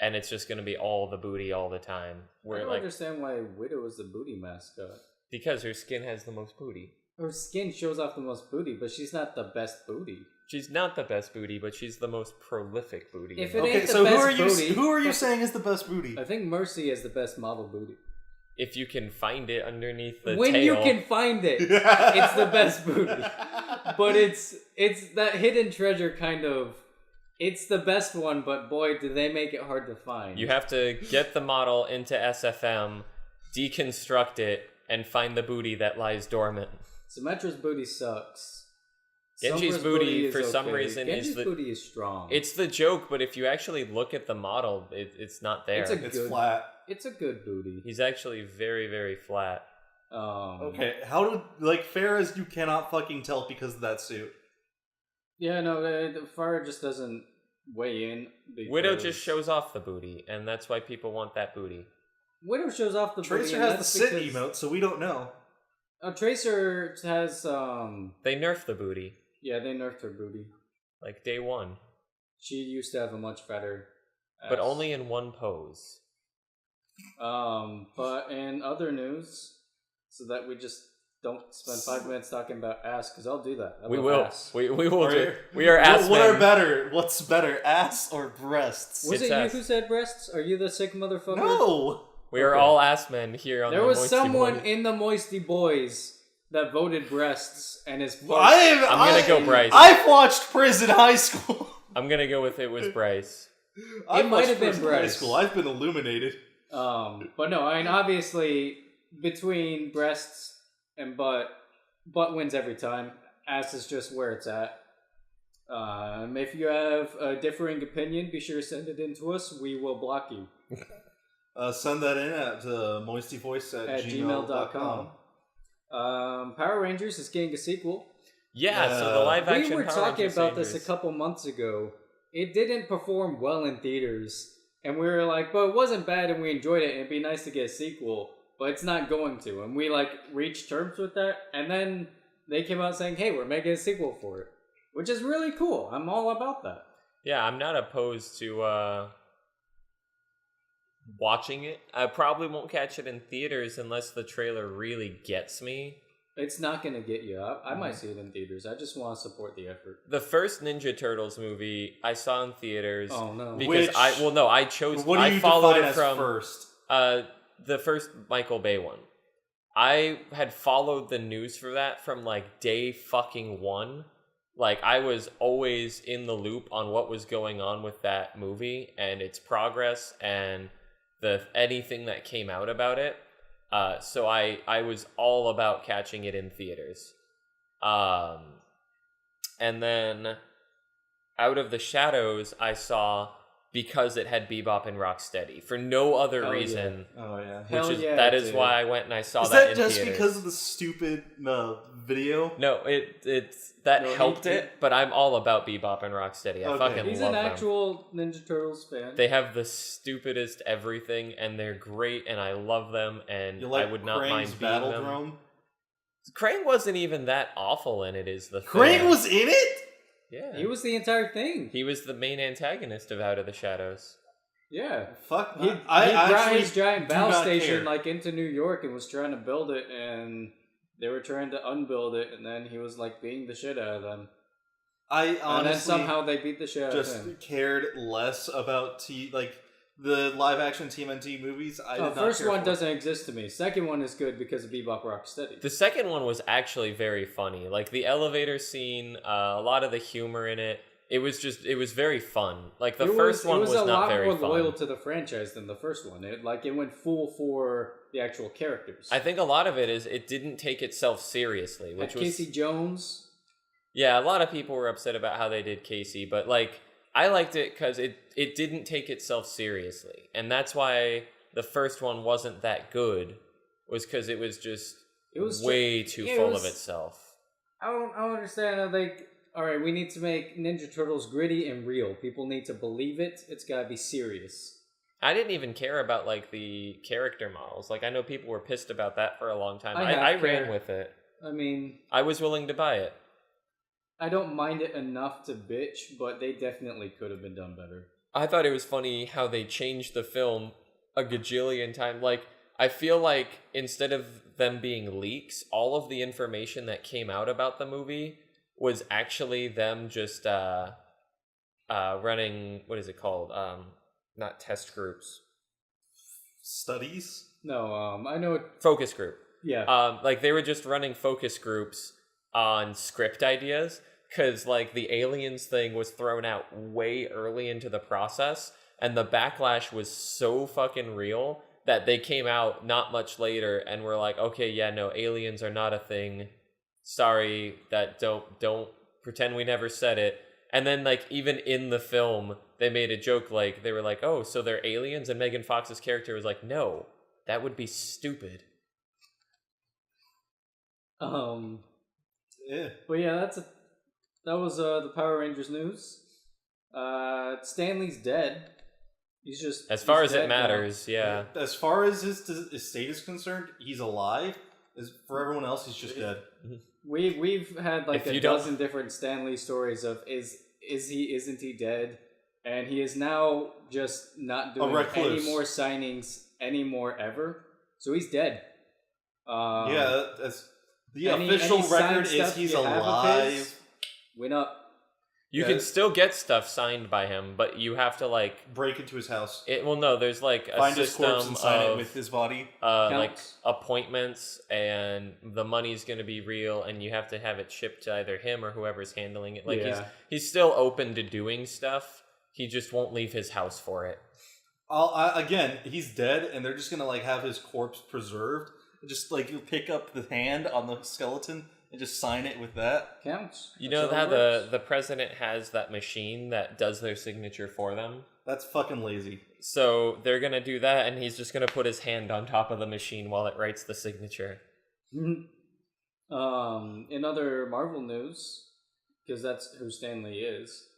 and it's just going to be all the booty all the time. I don't understand why Widow is the booty mascot. Because her skin has the most booty. Her skin shows off the most booty, but she's not the best booty. She's not the best booty, but she's the most prolific booty. If it ain't the best booty, who are you saying is the best booty? I think Mercy is the best model booty. If you can find it underneath the when tail. You can find it, it's the best booty. But it's that hidden treasure kind of. It's the best one, but boy, do they make it hard to find. You have to get the model into SFM, deconstruct it, and find the booty that lies dormant. Symmetra's booty sucks. Genji's booty, for some reason, Genji's booty is strong. It's the joke, but if you actually look at the model, it's not there. It's flat. It's a good booty. He's actually very, very flat. Okay, how do Farah's you cannot fucking tell because of that suit. Yeah, no, Farah just doesn't weigh in. Widow just shows off the booty, and that's why people want that booty. Widow shows off the booty. Tracer has the sit emote, so we don't know. Tracer has They nerfed the booty. Yeah, they nerfed her booty. Like day one. She used to have a much fatter ass. But only in one pose. But in other news, so that we just don't spend 5 minutes talking about ass, because I'll do that. We will. Ass. We will do it. We are ass What men. are better? What's better, ass or breasts? Was it you who said breasts? Are you the sick motherfucker? No! We are all ass men here on the There was MoistyBoiz. someone in the MoistyBoiz that voted breasts and is part. I'm gonna go Bryce. I've watched Prison High School. I'm gonna go with it was Bryce. It might have been Bryce. High School. I've been illuminated. But no, I mean, obviously, between breasts and butt wins every time. Ass is just where it's at. If you have a differing opinion, be sure to send it in to us. We will block you. Send that in at MoistyVoice at gmail.com. Power Rangers is getting a sequel. Yeah, so the live action. We were Power talking Rangers about this Rangers. a couple months ago. It didn't perform well in theaters, and we were like, "But it wasn't bad, and we enjoyed it. And it'd be nice to get a sequel, but it's not going to." And we reached terms with that, and then they came out saying, "Hey, we're making a sequel for it," which is really cool. I'm all about that. Yeah, I'm not opposed to watching it. I probably won't catch it in theaters unless the trailer really gets me. It's not going to get you. I might see it in theaters. I just want to support the effort. The first Ninja Turtles movie I saw in theaters. Oh no! Because I chose. What do you I followed define it as from first? The first Michael Bay one. I had followed the news for that from day fucking one. I was always in the loop on what was going on with that movie and its progress and anything that came out about it. So I was all about catching it in theaters. And then Out of the Shadows, I saw because it had Bebop and Rocksteady for no other Hell reason. Yeah. Oh yeah. That is why I went and I saw Is that that in just theaters. because of the stupid video? No, helped it, but I'm all about Bebop and Rocksteady. I Okay. fucking He's love an them. actual Ninja Turtles fan. They have the stupidest everything, and they're great, and I love them, and You like I would not Krang's mind being battle them. drone? Krang wasn't even that awful in it, is the thing. Krang was in it? Yeah. He was the entire thing. He was the main antagonist of Out of the Shadows. Yeah. Fuck. He I brought actually his giant do battle not station care. like into New York and was trying to build it, and they were trying to unbuild it, and then he was like beating the shit out of them. I honestly and then somehow they beat the shit out of just him. cared less about the live action TMNT movies. I did not First care one for. doesn't exist to me. Second one is good because of Bebop Rocksteady. The second one was actually very funny. Like, the elevator scene, a lot of the humor in it, it was very fun. Like, the first one was not very fun. It was a lot more loyal to the franchise than the first one. It went full for the actual characters. I think a lot of it is it didn't take itself seriously, which was... Casey Jones. Yeah, a lot of people were upset about how they did Casey, but, like, I liked it because it didn't take itself seriously. And that's why the first one wasn't that good, was because it was just way too full of itself. I don't understand how alright, we need to make Ninja Turtles gritty and real. People need to believe it. It's gotta be serious. I didn't even care about, like, the character models. Like, I know people were pissed about that for a long time. I ran with it. I mean... I was willing to buy it. I don't mind it enough to bitch, but they definitely could have been done better. I thought it was funny how they changed the film a gajillion times. Like, I feel like instead of them being leaks, all of the information that came out about the movie was actually them just running, what is it called? Not test groups. Studies? No, I know it... Focus group. Yeah. Like, they were just running focus groups on script ideas, because, like, the aliens thing was thrown out way early into the process, and the backlash was so fucking real that they came out not much later and were like, okay, yeah, no, aliens are not a thing. Sorry, that don't pretend we never said it. And then, like, even in the film, they made a joke, like, they were like, oh, so they're aliens? And Megan Fox's character was like, no, that would be stupid. Yeah. But yeah, that was the Power Rangers news. Stanley's dead. He's just as far as dead it matters, now. yeah. As far as his state is concerned, he's alive. For everyone else, he's just dead. We've had like If a dozen different Stanley stories of isn't he dead, and he is now just not doing any more signings anymore ever. So he's dead. Yeah, that's the official record is he's alive. Win up. You can still get stuff signed by him, but you have to, like, break into his house. There's like a find system his corpse and sign of it with his body. like appointments, and the money's going to be real, and you have to have it shipped to either him or whoever's handling it. Like he's still open to doing stuff. He just won't leave his house for it. Again, he's dead, and they're just gonna like have his corpse preserved. Just like you pick up the hand on the skeleton and just sign it with that. Counts. You know how the president has that machine that does their signature for them? That's fucking lazy. So they're gonna do that, and he's just gonna put his hand on top of the machine while it writes the signature. In other Marvel news, because that's who Stanley is,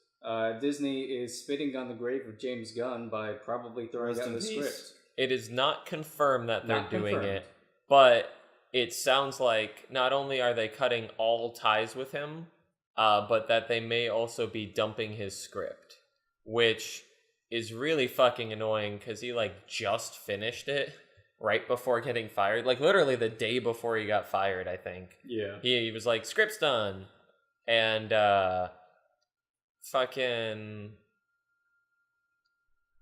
Disney is spitting on the grave of James Gunn by probably throwing out the script. It is not confirmed that they're doing it, but it sounds like not only are they cutting all ties with him, but that they may also be dumping his script, which is really fucking annoying because he like just finished it right before getting fired, like literally the day before he got fired, I think. Yeah. He was like, script's done, and fucking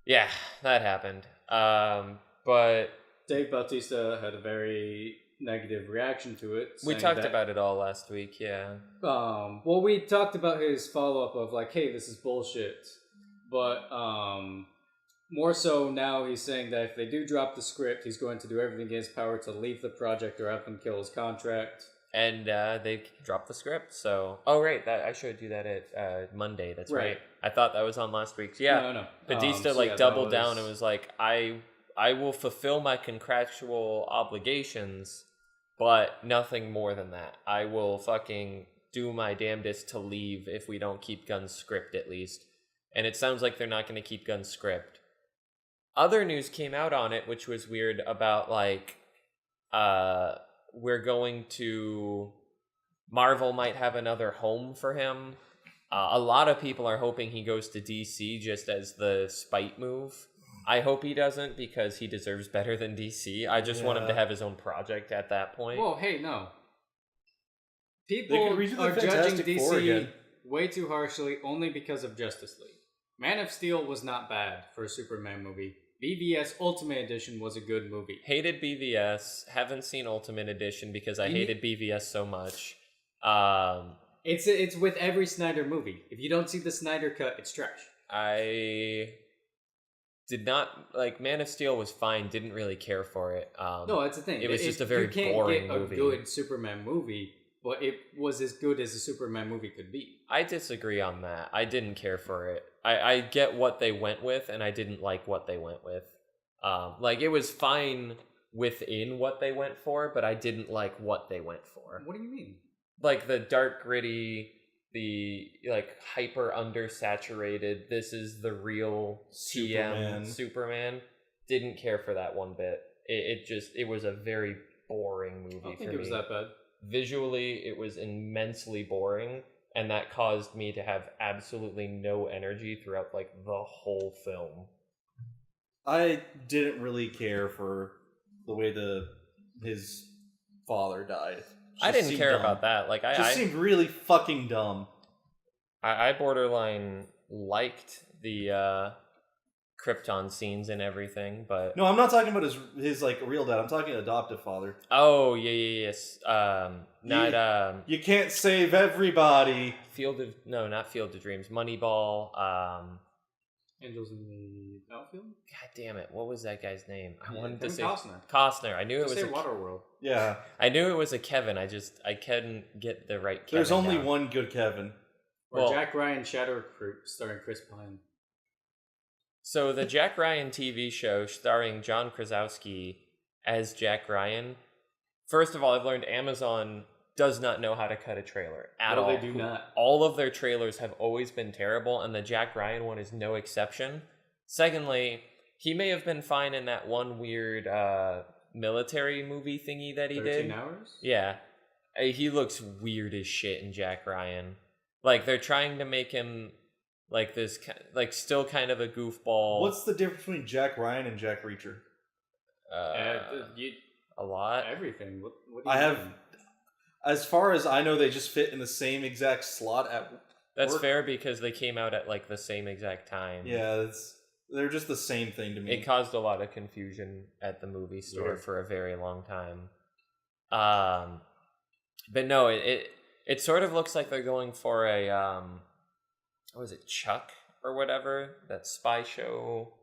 yeah, that happened. But Dave Bautista had a very negative reaction to it. We talked about it all last week, yeah. Well, we talked about his follow-up of like, hey, this is bullshit. But more so now he's saying that if they do drop the script, he's going to do everything in his power to leave the project or have them kill his contract. And they dropped the script. So, oh right, that I showed you that at Monday. That's right. I thought that was on last week's. Yeah, No. Batista doubled down and was like, I will fulfill my contractual obligations, but nothing more than that. I will fucking do my damnedest to leave if we don't keep Gunn's script at least. And it sounds like they're not going to keep Gunn's script. Other news came out on it, which was weird about like, we're going to... Marvel might have another home for him. A lot of people are hoping he goes to DC just as the spite move. I hope he doesn't because he deserves better than DC. I just want him to have his own project at that point. Whoa, hey, no. People are judging DC way too harshly only because of Justice League. Man of Steel was not bad for a Superman movie. BVS Ultimate Edition was a good movie. Hated BVS. Haven't seen Ultimate Edition because I hated BVS so much. It's with every Snyder movie. If you don't see the Snyder cut, it's trash. I did not like Man of Steel was fine. Didn't really care for it. No, that's the thing. It was just a very boring movie. You can't get a good Superman movie, but it was as good as a Superman movie could be. I disagree on that. I didn't care for it. I get what they went with, and I didn't like what they went with. Like, it was fine within what they went for, but I didn't like what they went for. What do you mean? Like, the dark, gritty, the, like, hyper undersaturated, this is the real TM Superman. Didn't care for that one bit. It was a very boring movie for me. I don't think it was that bad. Visually, it was immensely boring. And that caused me to have absolutely no energy throughout, like, the whole film. I didn't really care for the way his father died. I didn't care about that. Like, I seemed really fucking dumb. I borderline liked the Krypton scenes and everything, but... No, I'm not talking about his like, real dad. I'm talking adoptive father. Oh, yes. You can't save everybody. Not Field of Dreams. Moneyball. Angels in the Outfield? God damn it. What was that guy's name? I wanted to say... Costner. I knew it was Waterworld. Yeah. I knew it was a Kevin. I couldn't get the right Kevin There's only down. one good Kevin. Or Jack Ryan Shadow Recruit starring Chris Pine. So the Jack Ryan TV show starring John Krasinski as Jack Ryan. First of all, I've learned Amazon does not know how to cut a trailer at all. No, they do not. All of their trailers have always been terrible, and the Jack Ryan one is no exception. Secondly, he may have been fine in that one weird military movie thingy that he 13 did. Hours? Yeah. He looks weird as shit in Jack Ryan. Like, they're trying to make him... like this, like still kind of a goofball. What's the difference between Jack Ryan and Jack Reacher? A lot. Everything. What do you mean? As far as I know, they just fit in the same exact slot at That's work. fair because they came out at like the same exact time. Yeah, they're just the same thing to me. It caused a lot of confusion at the movie store for a very long time. But no, it sort of looks like they're going for a what was it, Chuck or whatever, that spy show.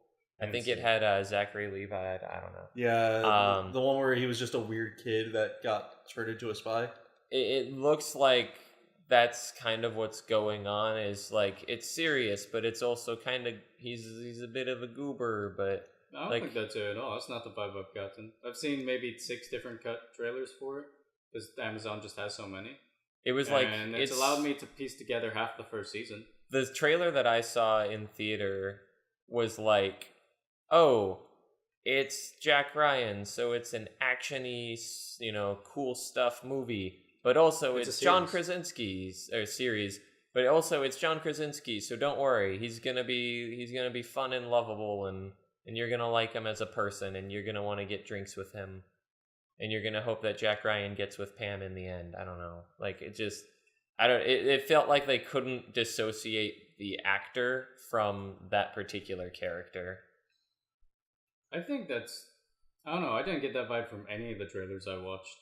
I think it had Zachary Levi. I don't know. Yeah, the one where he was just a weird kid that got turned into a spy. It looks like that's kind of what's going on. Is like it's serious, but it's also kind of he's a bit of a goober. But I don't think that's it at all. That's not the vibe I've gotten. I've seen maybe 6 different cut trailers for it because Amazon just has so many. It was and it's allowed me to piece together half the first season. The trailer that I saw in theater was like, oh, it's Jack Ryan, so it's an action-y, cool stuff movie. But also it's John Krasinski's series. But also it's John Krasinski, so don't worry. He's gonna be fun and lovable, and you're gonna like him as a person, and you're gonna want to get drinks with him, and you're gonna hope that Jack Ryan gets with Pam in the end. I don't know. Like it felt like they couldn't dissociate the actor from that particular character. I think I don't know. I didn't get that vibe from any of the trailers I watched.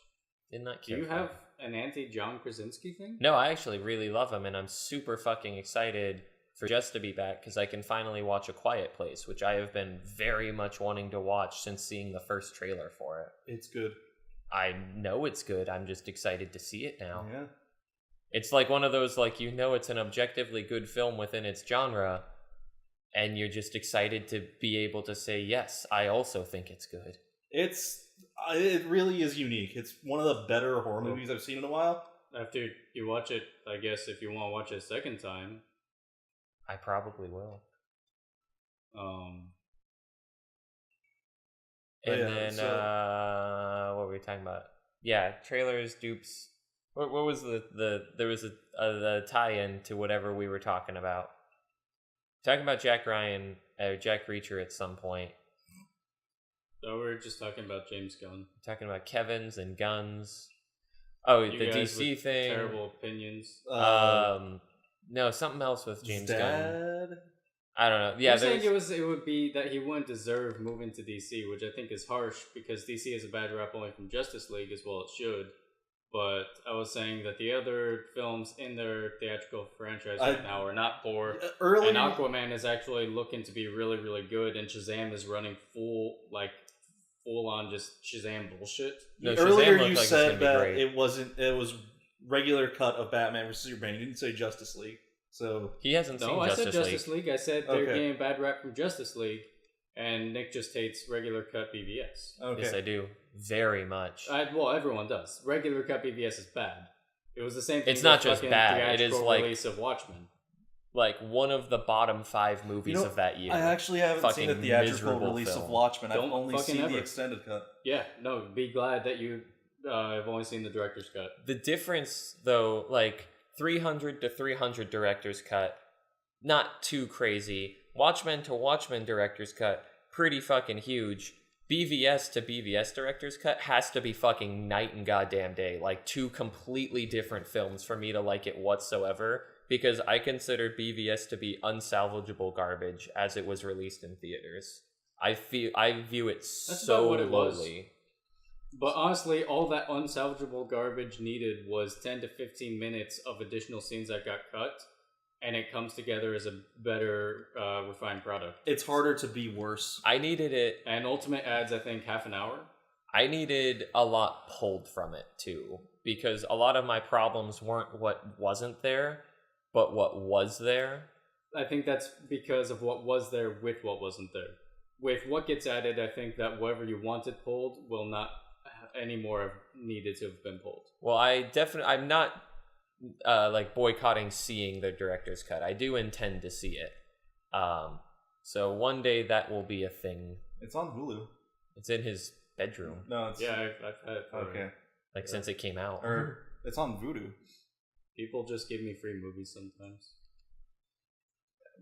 Did not care. Do you have an anti-John Krasinski thing? No, I actually really love him, and I'm super fucking excited for Just to be back because I can finally watch A Quiet Place, which I have been very much wanting to watch since seeing the first trailer for it. It's good. I know it's good. I'm just excited to see it now. Yeah. It's like one of those, like, you know it's an objectively good film within its genre, and you're just excited to be able to say, yes, I also think it's good. It really is unique. It's one of the better horror movies I've seen in a while. After you watch it, I guess if you want to watch it a second time, I probably will. And then, what were we talking about? Yeah, trailers, dupes. What was there was a tie-in to whatever we were talking about. Talking about Jack Reacher at some point. So we're just talking about James Gunn. Talking about Kevin's and Guns. Oh, You the guys DC with thing. Terrible opinions. No, something else with James Gunn. Dad? I don't know. Yeah, You're saying it would be that he wouldn't deserve moving to DC, which I think is harsh because DC has a bad rap only from Justice League as well it should. But I was saying that the other films in their theatrical franchise right now are not poor. And Aquaman is actually looking to be really, really good, and Shazam is running full on just Shazam bullshit. No, earlier Shazam you like said that great. it was regular cut of Batman vs Superman. You didn't say Justice League. So He hasn't seen I Justice said Justice League. I said they're Okay. getting bad rap from Justice League, and Nick just hates regular cut BVS. okay. Yes, I do. Very much. Well, everyone does. Regular cut BVS is bad. It was the same thing. It's not with just fucking bad, it is theatrical like- release of Watchmen. Like one of the bottom 5 movies of that year. I actually haven't seen the Fucking theatrical miserable release film. of Watchmen. I've Don't only fucking seen ever. the extended cut. Yeah, no, be glad that you have only seen the director's cut. The difference, though, like 300 to 300 director's cut, not too crazy. Watchmen to Watchmen director's cut, pretty fucking huge. BVS to BVS director's cut has to be fucking night and goddamn day. Like 2 completely different films for me to like it whatsoever. Because I consider BVS to be unsalvageable garbage as it was released in theaters. I view it That's so about what it was. lowly. But honestly, all that unsalvageable garbage needed was 10 to 15 minutes of additional scenes that got cut, and it comes together as a better, refined product. It's harder to be worse. I needed it. And Ultimate adds, I think, half an hour. I needed a lot pulled from it too, because a lot of my problems weren't what wasn't there, but what was there. I think that's because of what was there with what wasn't there. With what gets added, I think that whatever you wanted pulled will not anymore have needed to have been pulled. Well, I'm not like boycotting seeing the director's cut. I do intend to see it. So one day that will be a thing. It's on Hulu. It's in his bedroom, No, it's Yeah, I've had it. okay. since it came out. Or it's on Vudu. People just give me free movies sometimes.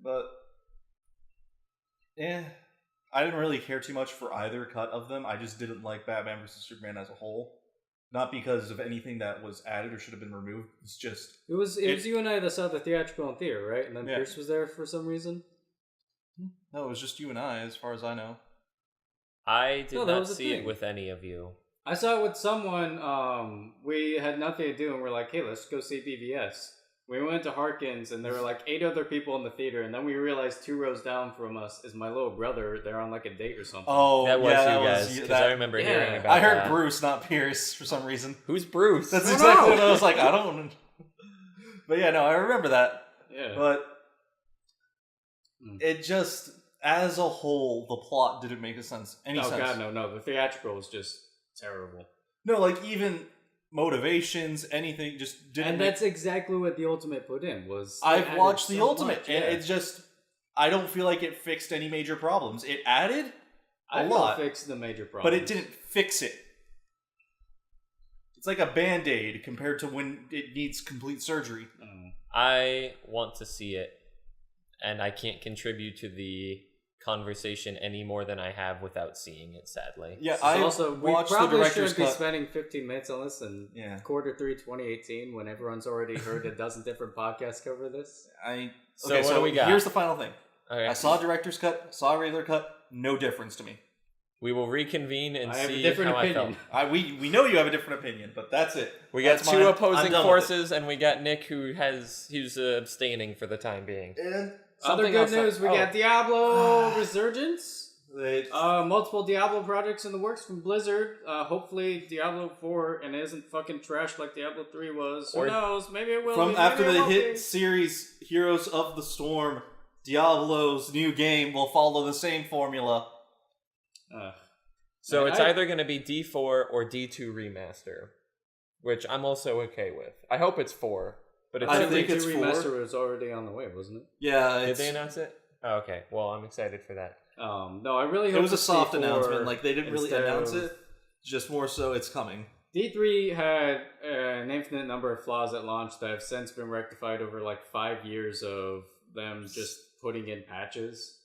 But I didn't really care too much for either cut of them. I just didn't like Batman vs Superman as a whole. Not because of anything that was added or should have been removed. It's just It was you and I that saw the theatrical in theater, right? And then Yeah. Pierce was there for some reason. no, it was just you and I, as far as I know. I did No, that not was a see it thing. with any of you. I saw it with someone. We had nothing to do, and we're like, "Hey, let's go see BVS." We went to Harkins, and there were like 8 other people in the theater, and then we realized 2 rows down from us is my little brother. They're on like a date or something. Oh, That was yeah, you guys, because I remember hearing about I heard that. Bruce, not Pierce, for some reason. Who's Bruce? That's Oh, exactly no. what I was like. I don't. But yeah, no, I remember that. Yeah. But Mm. it just, as a whole, the plot didn't make any sense. Oh god, no! The theatrical was just terrible. No, like even motivations, anything just didn't. And that's exactly what the Ultimate put in. Was I've added watched the so Ultimate, much, and yeah. it just, I don't feel like it fixed any major problems. It added I a feel lot, fixed the major problem, but it didn't fix it. It's like a Band-Aid compared to when it needs complete surgery. I want to see it, and I can't contribute to the conversation any more than I have without seeing it, sadly. Yeah, This is I also, we watched the probably director's should be cut. spending 15 minutes on this in Yeah. quarter 3 2018 when everyone's already heard a dozen different podcasts cover this. So what do we got? Here's the final thing. Okay. I saw a director's cut, saw a regular cut, no difference to me. We will reconvene and I have a see different how opinion. I felt. We know you have a different opinion, but that's it. We got That's 2 mine. opposing I'm done with forces, and we got Nick who's abstaining for the time being. it. And Other Something good else news, we oh. got Diablo Resurgence. Multiple Diablo projects in the works from Blizzard. Hopefully Diablo 4 and it isn't fucking trash like Diablo 3 was. Who knows? Maybe it will From be. after the hit series Heroes of the Storm, Diablo's new game will follow the same formula. So it's either going to be D4 or D2 remaster, which I'm also okay with. I hope it's 4, but I it's think it's D2 remaster was already on the way, wasn't it? Yeah, Did they announce it? Oh, okay. Well, I'm excited for that. No, I really hope it was a soft D4 announcement. Like they didn't really announce of- it, just more so it's coming. D3 had an infinite number of flaws at launch that have since been rectified over like 5 years of them just putting in patches.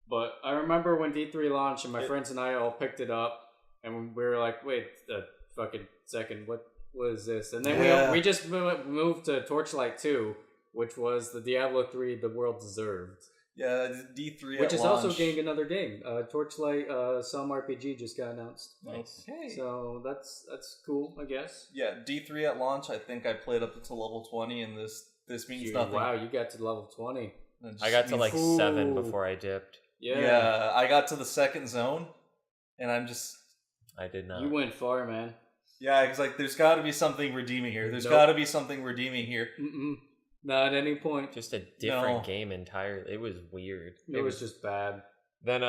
But I remember when D3 launched and my friends and I all picked it up and we were like, wait a fucking second, what is this? And then we just moved to Torchlight 2, which was the Diablo 3 the world deserved. Yeah, D3 which at is launch. also getting another game. Torchlight Some RPG just got announced. Nice. Okay. So that's cool, I guess. Yeah, D3 at launch. I think I played up to level 20, and this means nothing. Wow, you got to level 20. I got to like 7 before I dipped. Yeah, I got to the second zone, and I did not. You went far, man. Yeah, because like there's got to be something redeeming here. There's Nope. got to be something redeeming here. Not at any point. Just a different game entirely. It was weird. It was just bad. Then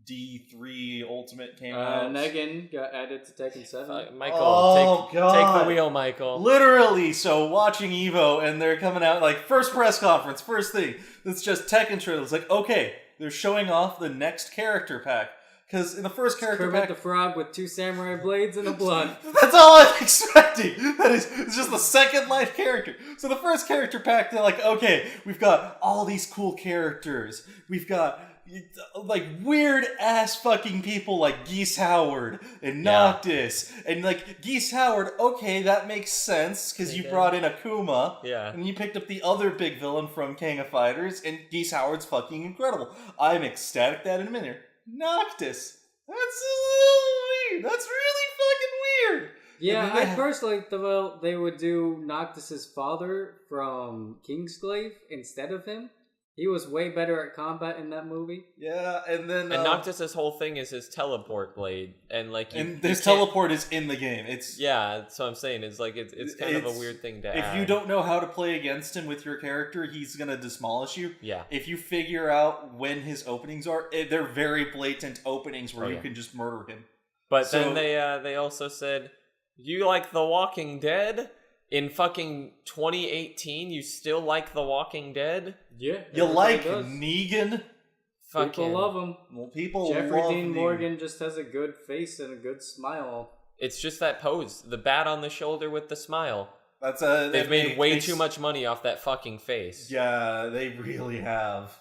D3 Ultimate came out. Negan got added to Tekken 7. Michael, take the wheel, Michael. Literally, so watching Evo and they're coming out like first press conference, first thing. It's just Tekken trailers. Like, okay, they're showing off the next character pack. Because in the first character Kermit pack, the Frog with 2 samurai blades and a blunt. that's all I'm expecting. It's just the second life character. So the first character pack, they're like, okay, we've got all these cool characters. We've got like weird ass fucking people like Geese Howard and Noctis. And like Geese Howard, okay, that makes sense because you brought in Akuma. Yeah. And you picked up the other big villain from King of Fighters, and Geese Howard's fucking incredible. I'm ecstatic that in a minute. Noctis. That's a little weird. That's really fucking weird. Yeah, I personally thought they would do Noctis's father from Kingsglaive instead of him. He was way better at combat in that movie. Yeah, and then And Noctis's whole thing is his teleport blade, and like his teleport is in the game. It's that's what I'm saying. It's like it's kind of a weird thing to add. If you don't know how to play against him with your character, he's gonna demolish you. Yeah. If you figure out when his openings are, they're very blatant openings where you can just murder him. But then they also said, you like The Walking Dead? In fucking 2018, you still like The Walking Dead? Yeah. You like Negan? People love him. Well, people Jeffrey love Dean Negan. Morgan just has a good face and a good smile. It's just that pose. The bat on the shoulder with the smile. They've made way too much money off that fucking face. Yeah, they really have.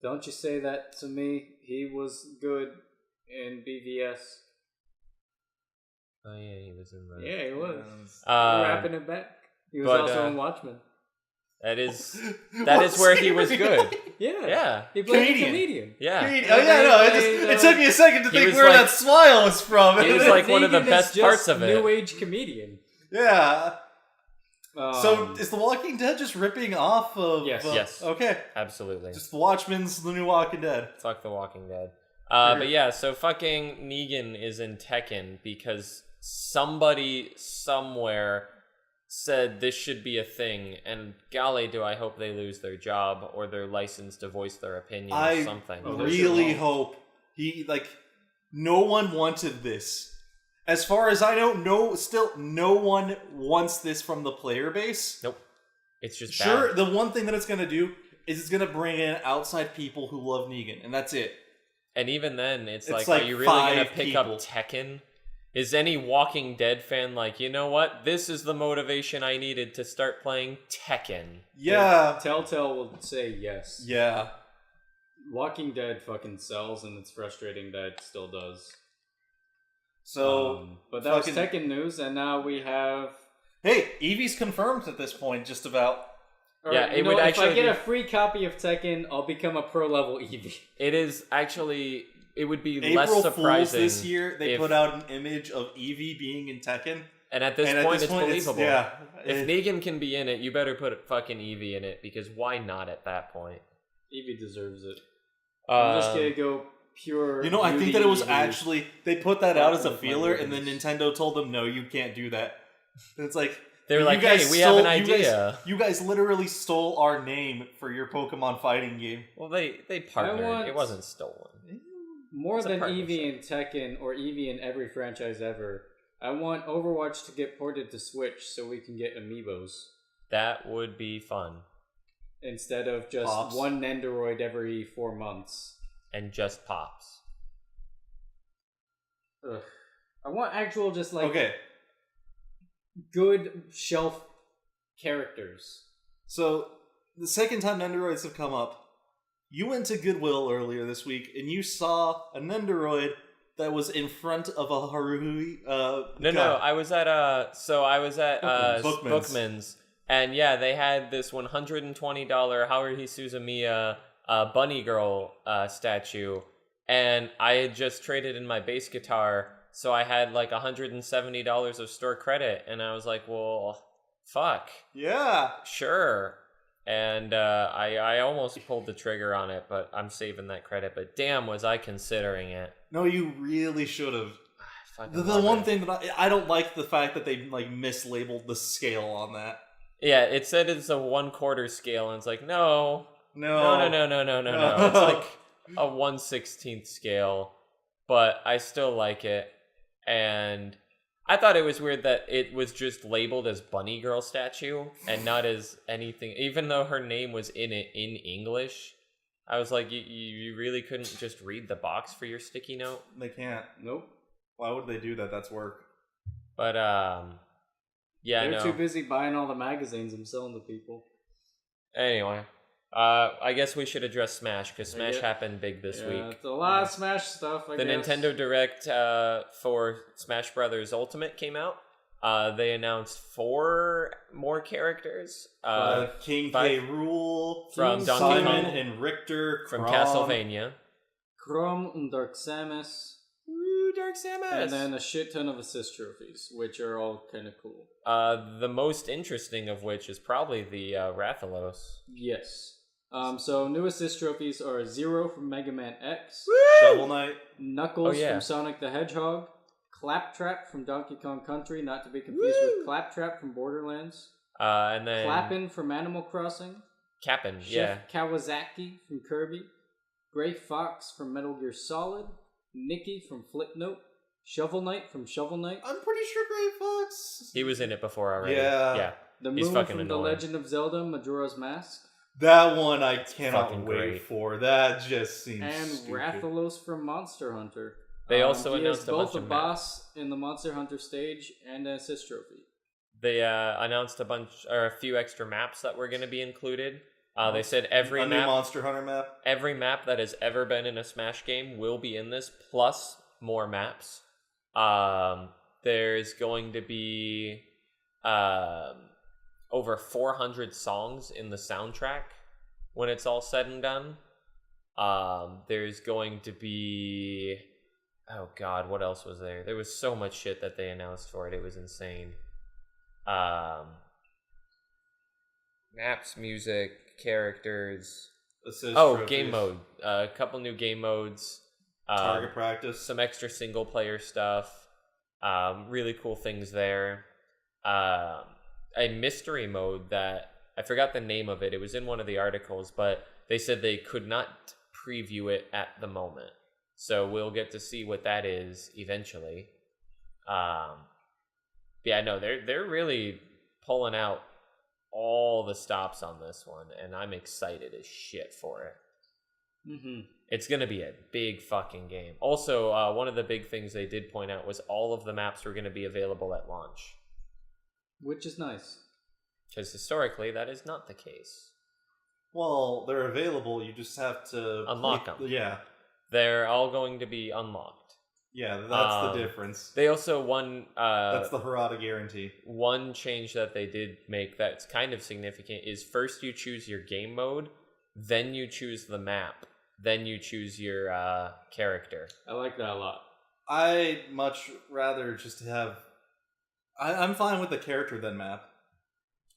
Don't you say that to me. He was good in BVS. Oh yeah, he was in that. Yeah, he was. Wrapping it back. He was also in Watchmen. That is where he was good. Yeah. Yeah. He played a comedian. Yeah. It took me a second to think where that smile was from. He was like one of the best parts of it. New age comedian. Yeah. So is The Walking Dead just ripping off of... Yes. Yes. Okay. Absolutely. Just The Watchmen's The New Walking Dead. Fuck The Walking Dead. But yeah, so fucking Negan is in Tekken because somebody somewhere said this should be a thing, and golly, do I hope they lose their job or their license to voice their opinion or something. I really hope no one wanted this. As far as I don't know, still no one wants this from the player base. Nope. It's just bad. bad. The one thing that it's going to do is it's going to bring in outside people who love Negan, and that's it. And even then, it's like, are you really going to pick up Tekken? Is any Walking Dead fan like, you know what? This is the motivation I needed to start playing Tekken. Yeah. Telltale will say yes. Yeah. Walking Dead fucking sells, and it's frustrating that it still does. So, but that was Tekken news, and now we have... Hey, Eevee's confirmed at this point, just about. Yeah, it would actually... If I get a free copy of Tekken, I'll become a pro-level Eevee. It is actually... It would be April less surprising. Fools this year, they put out an image of Eevee being in Tekken. And at this point, it's believable. Yeah. If Negan can be in it, you better put fucking Eevee in it, because why not at that point? Eevee deserves it. I'm just gonna go pure. I think that it was beauty actually they put that out as a Fuck with my feeler, and then organs. Nintendo told them, "No, you can't do that." And it's like They were you like, guys "Hey, we have an stole- idea." You guys literally stole our name for your Pokemon fighting game. Well, they partnered. want- It wasn't stolen. more It's a than partnership. Eevee and Tekken or Eevee in every franchise ever. I want Overwatch to get ported to Switch so we can get amiibos That would be fun. instead of just Pops. one Nendoroid every 4 months. And just pops. Ugh. I want actual just like Okay, good shelf characters. so the second time Nendoroids have come up, you went to Goodwill earlier this week and you saw a Nendoroid that was in front of a Haruhi. No, I was at Bookman's. Bookman's, and yeah, they had this $120 Haruhi Suzumiya bunny girl statue, and I had just traded in my bass guitar, so I had like $170 of store credit, and I was like, well, fuck, Yeah. sure. And I almost pulled the trigger on it, but I'm saving that credit. But damn, was I considering it. No, you really should have. I fucking The love one it. thing that I don't like the fact that they like mislabeled the scale on that. Yeah, it said it's a 1/4 scale, and it's like, no. No. No. It's like a 1/16 scale, but I still like it. And I thought it was weird that it was just labeled as Bunny Girl statue and not as anything, even though her name was in it in English. I was like, you really couldn't just read the box for your sticky note? They can't. Nope. Why would they do that? That's work. But, yeah, They're no. too busy buying all the magazines and selling to people. Anyway, I guess we should address Smash, because Smash Yeah. happened big this week. It's a lot of Smash stuff, I The guess. Nintendo Direct for Smash Brothers Ultimate came out. They announced 4 more characters King K. five- Rule from Donkey Simon Kong. and Richter from Chrom. Castlevania. Chrome and Dark Samus. Ooh, Dark Samus! And then a shit ton of assist trophies, which are all kind of cool. The most interesting of which is probably the Rathalos. Yes. So new assist trophies are Zero from Mega Man X, Shovel Knight. Knuckles Oh, yeah. from Sonic the Hedgehog, Claptrap from Donkey Kong Country, not to be confused with Claptrap from Borderlands, And then Clappin from Animal Crossing, Kappin, Chef yeah. Kawasaki from Kirby, Gray Fox from Metal Gear Solid, Nikki from Flipnote, Shovel Knight from Shovel Knight, I'm pretty sure Gray Fox. He was in it before already. Yeah. Yeah. the He's Moon fucking from The annoying. Legend of Zelda Majora's Mask, That one I cannot fucking wait great. for. That just seems and stupid. Rathalos from Monster Hunter. They also he announced is a both bunch a of boss in the Monster Hunter stage and an assist trophy. They announced a few extra maps that were going to be included. They said every a new map Monster Hunter map. every map that has ever been in a Smash game will be in this, plus more maps. There's going to be over 400 songs in the soundtrack when it's all said and done. There's going to be... Oh god, what else was there? There was so much shit that they announced for it. It was insane. Maps, music, characters... Assist Oh, trophies, game mode. A couple new game modes. Target practice. Some extra single player stuff. Really cool things there. A mystery mode that I forgot the name of it. It was in one of the articles, but they said they could not preview it at the moment. So we'll get to see what that is eventually. Yeah, no, they're really pulling out all the stops on this one, and I'm excited as shit for it. Mm-hmm. It's going to be a big fucking game. Also, one of the big things they did point out was all of the maps were going to be available at launch. Which is nice. Because historically, that is not the case. Well, they're available. You just have to Unlock them. Yeah, They're all going to be unlocked. yeah. That's the difference. They also, That's the Harada guarantee. one change that they did make that's kind of significant is first you choose your game mode, then you choose the map, then you choose your character. I like that a lot. I'd much rather just have... I'm fine with the character than map.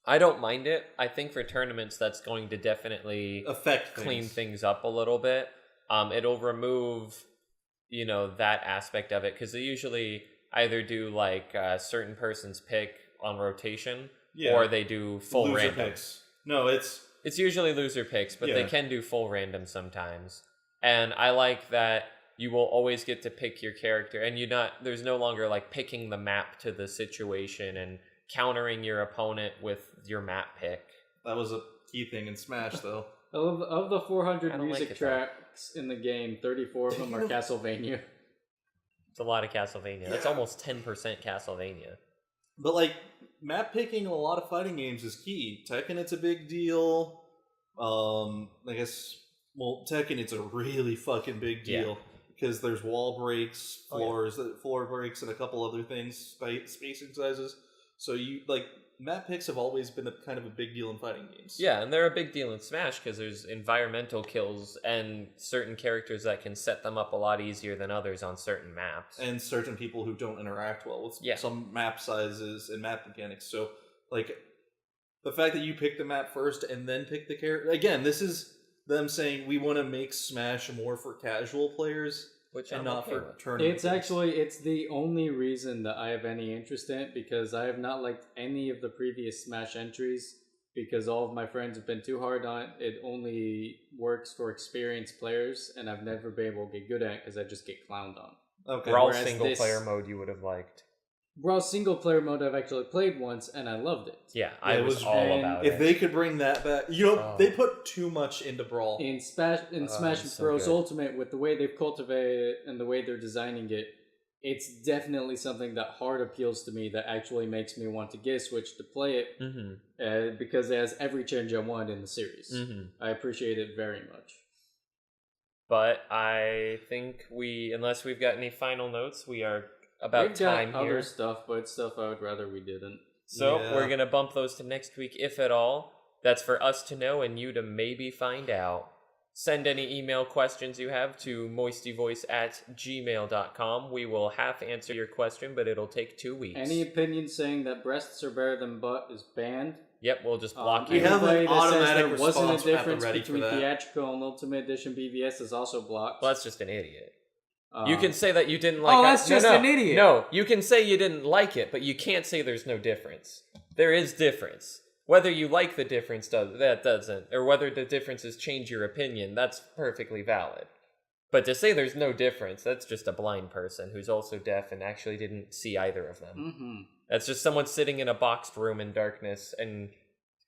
I don't mind it. I think for tournaments, that's going to definitely Affect clean things. things up a little bit. it'll remove, that aspect of it, because they usually either do like a certain person's pick on rotation, or they do full loser random. picks. No, it's usually loser picks, but they can do full random sometimes. And I like that you will always get to pick your character, and there's no longer like picking the map to the situation and countering your opponent with your map pick. That was a key thing in Smash, though. Of the 400 music like tracks in the game, 34 of them are Castlevania. It's a lot of Castlevania. That's almost 10% Castlevania. But, like, map picking in a lot of fighting games is key. Tekken, it's a big deal. I guess, Tekken, it's a really fucking big deal. Because there's wall breaks, floor breaks, and a couple other things, spacing sizes. So, map picks have always been kind of a big deal in fighting games. Yeah, and they're a big deal in Smash because there's environmental kills and certain characters that can set them up a lot easier than others on certain maps. And certain people who don't interact well with some map sizes and map mechanics. So, the fact that you pick the map first and then pick the character... Again, this is them saying we want to make Smash more for casual players. Which and I'm not okay for with. tournament. It's the only reason that I have any interest in it, because I have not liked any of the previous Smash entries because all of my friends have been too hard on it. It only works for experienced players, and I've never been able to get good at it because I just get clowned on. Okay. Brawl single player mode you would have liked. Brawl single player mode I've actually played once, and I loved it. Yeah, I was all about it. If they could bring that back... they put too much into Brawl. In Smash Bros. Ultimate, with the way they've cultivated it and the way they're designing it, it's definitely something that hard appeals to me, that actually makes me want to get a Switch to play it, because it has every change I want in the series. I appreciate it very much. But I think unless we've got any final notes, we are... about We've time got here. Other stuff, but it's stuff I would rather we didn't. So we're going to bump those to next week, if at all. That's for us to know and you to maybe find out. Send any email questions you have to moistyvoice@gmail.com. We will half answer your question, but it'll take 2 weeks. Any opinion saying that breasts are better than butt is banned. Yep, we'll just block you. We have an automatic there wasn't response a difference ready between for that. theatrical and Ultimate Edition BVS is also blocked. Well, that's just an idiot. You can say that you didn't like it. Oh, that's just an idiot. No, you can say you didn't like it, but you can't say there's no difference. There is difference. Whether you like the difference doesn't, or whether the differences change your opinion, that's perfectly valid. But to say there's no difference, that's just a blind person who's also deaf and actually didn't see either of them. That's just someone sitting in a boxed room in darkness and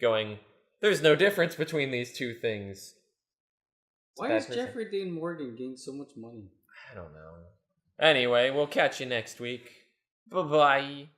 going, there's no difference between these two things. Why is Jeffrey Dean Morgan getting so much money? I don't know. Anyway, we'll catch you next week. Bye-bye.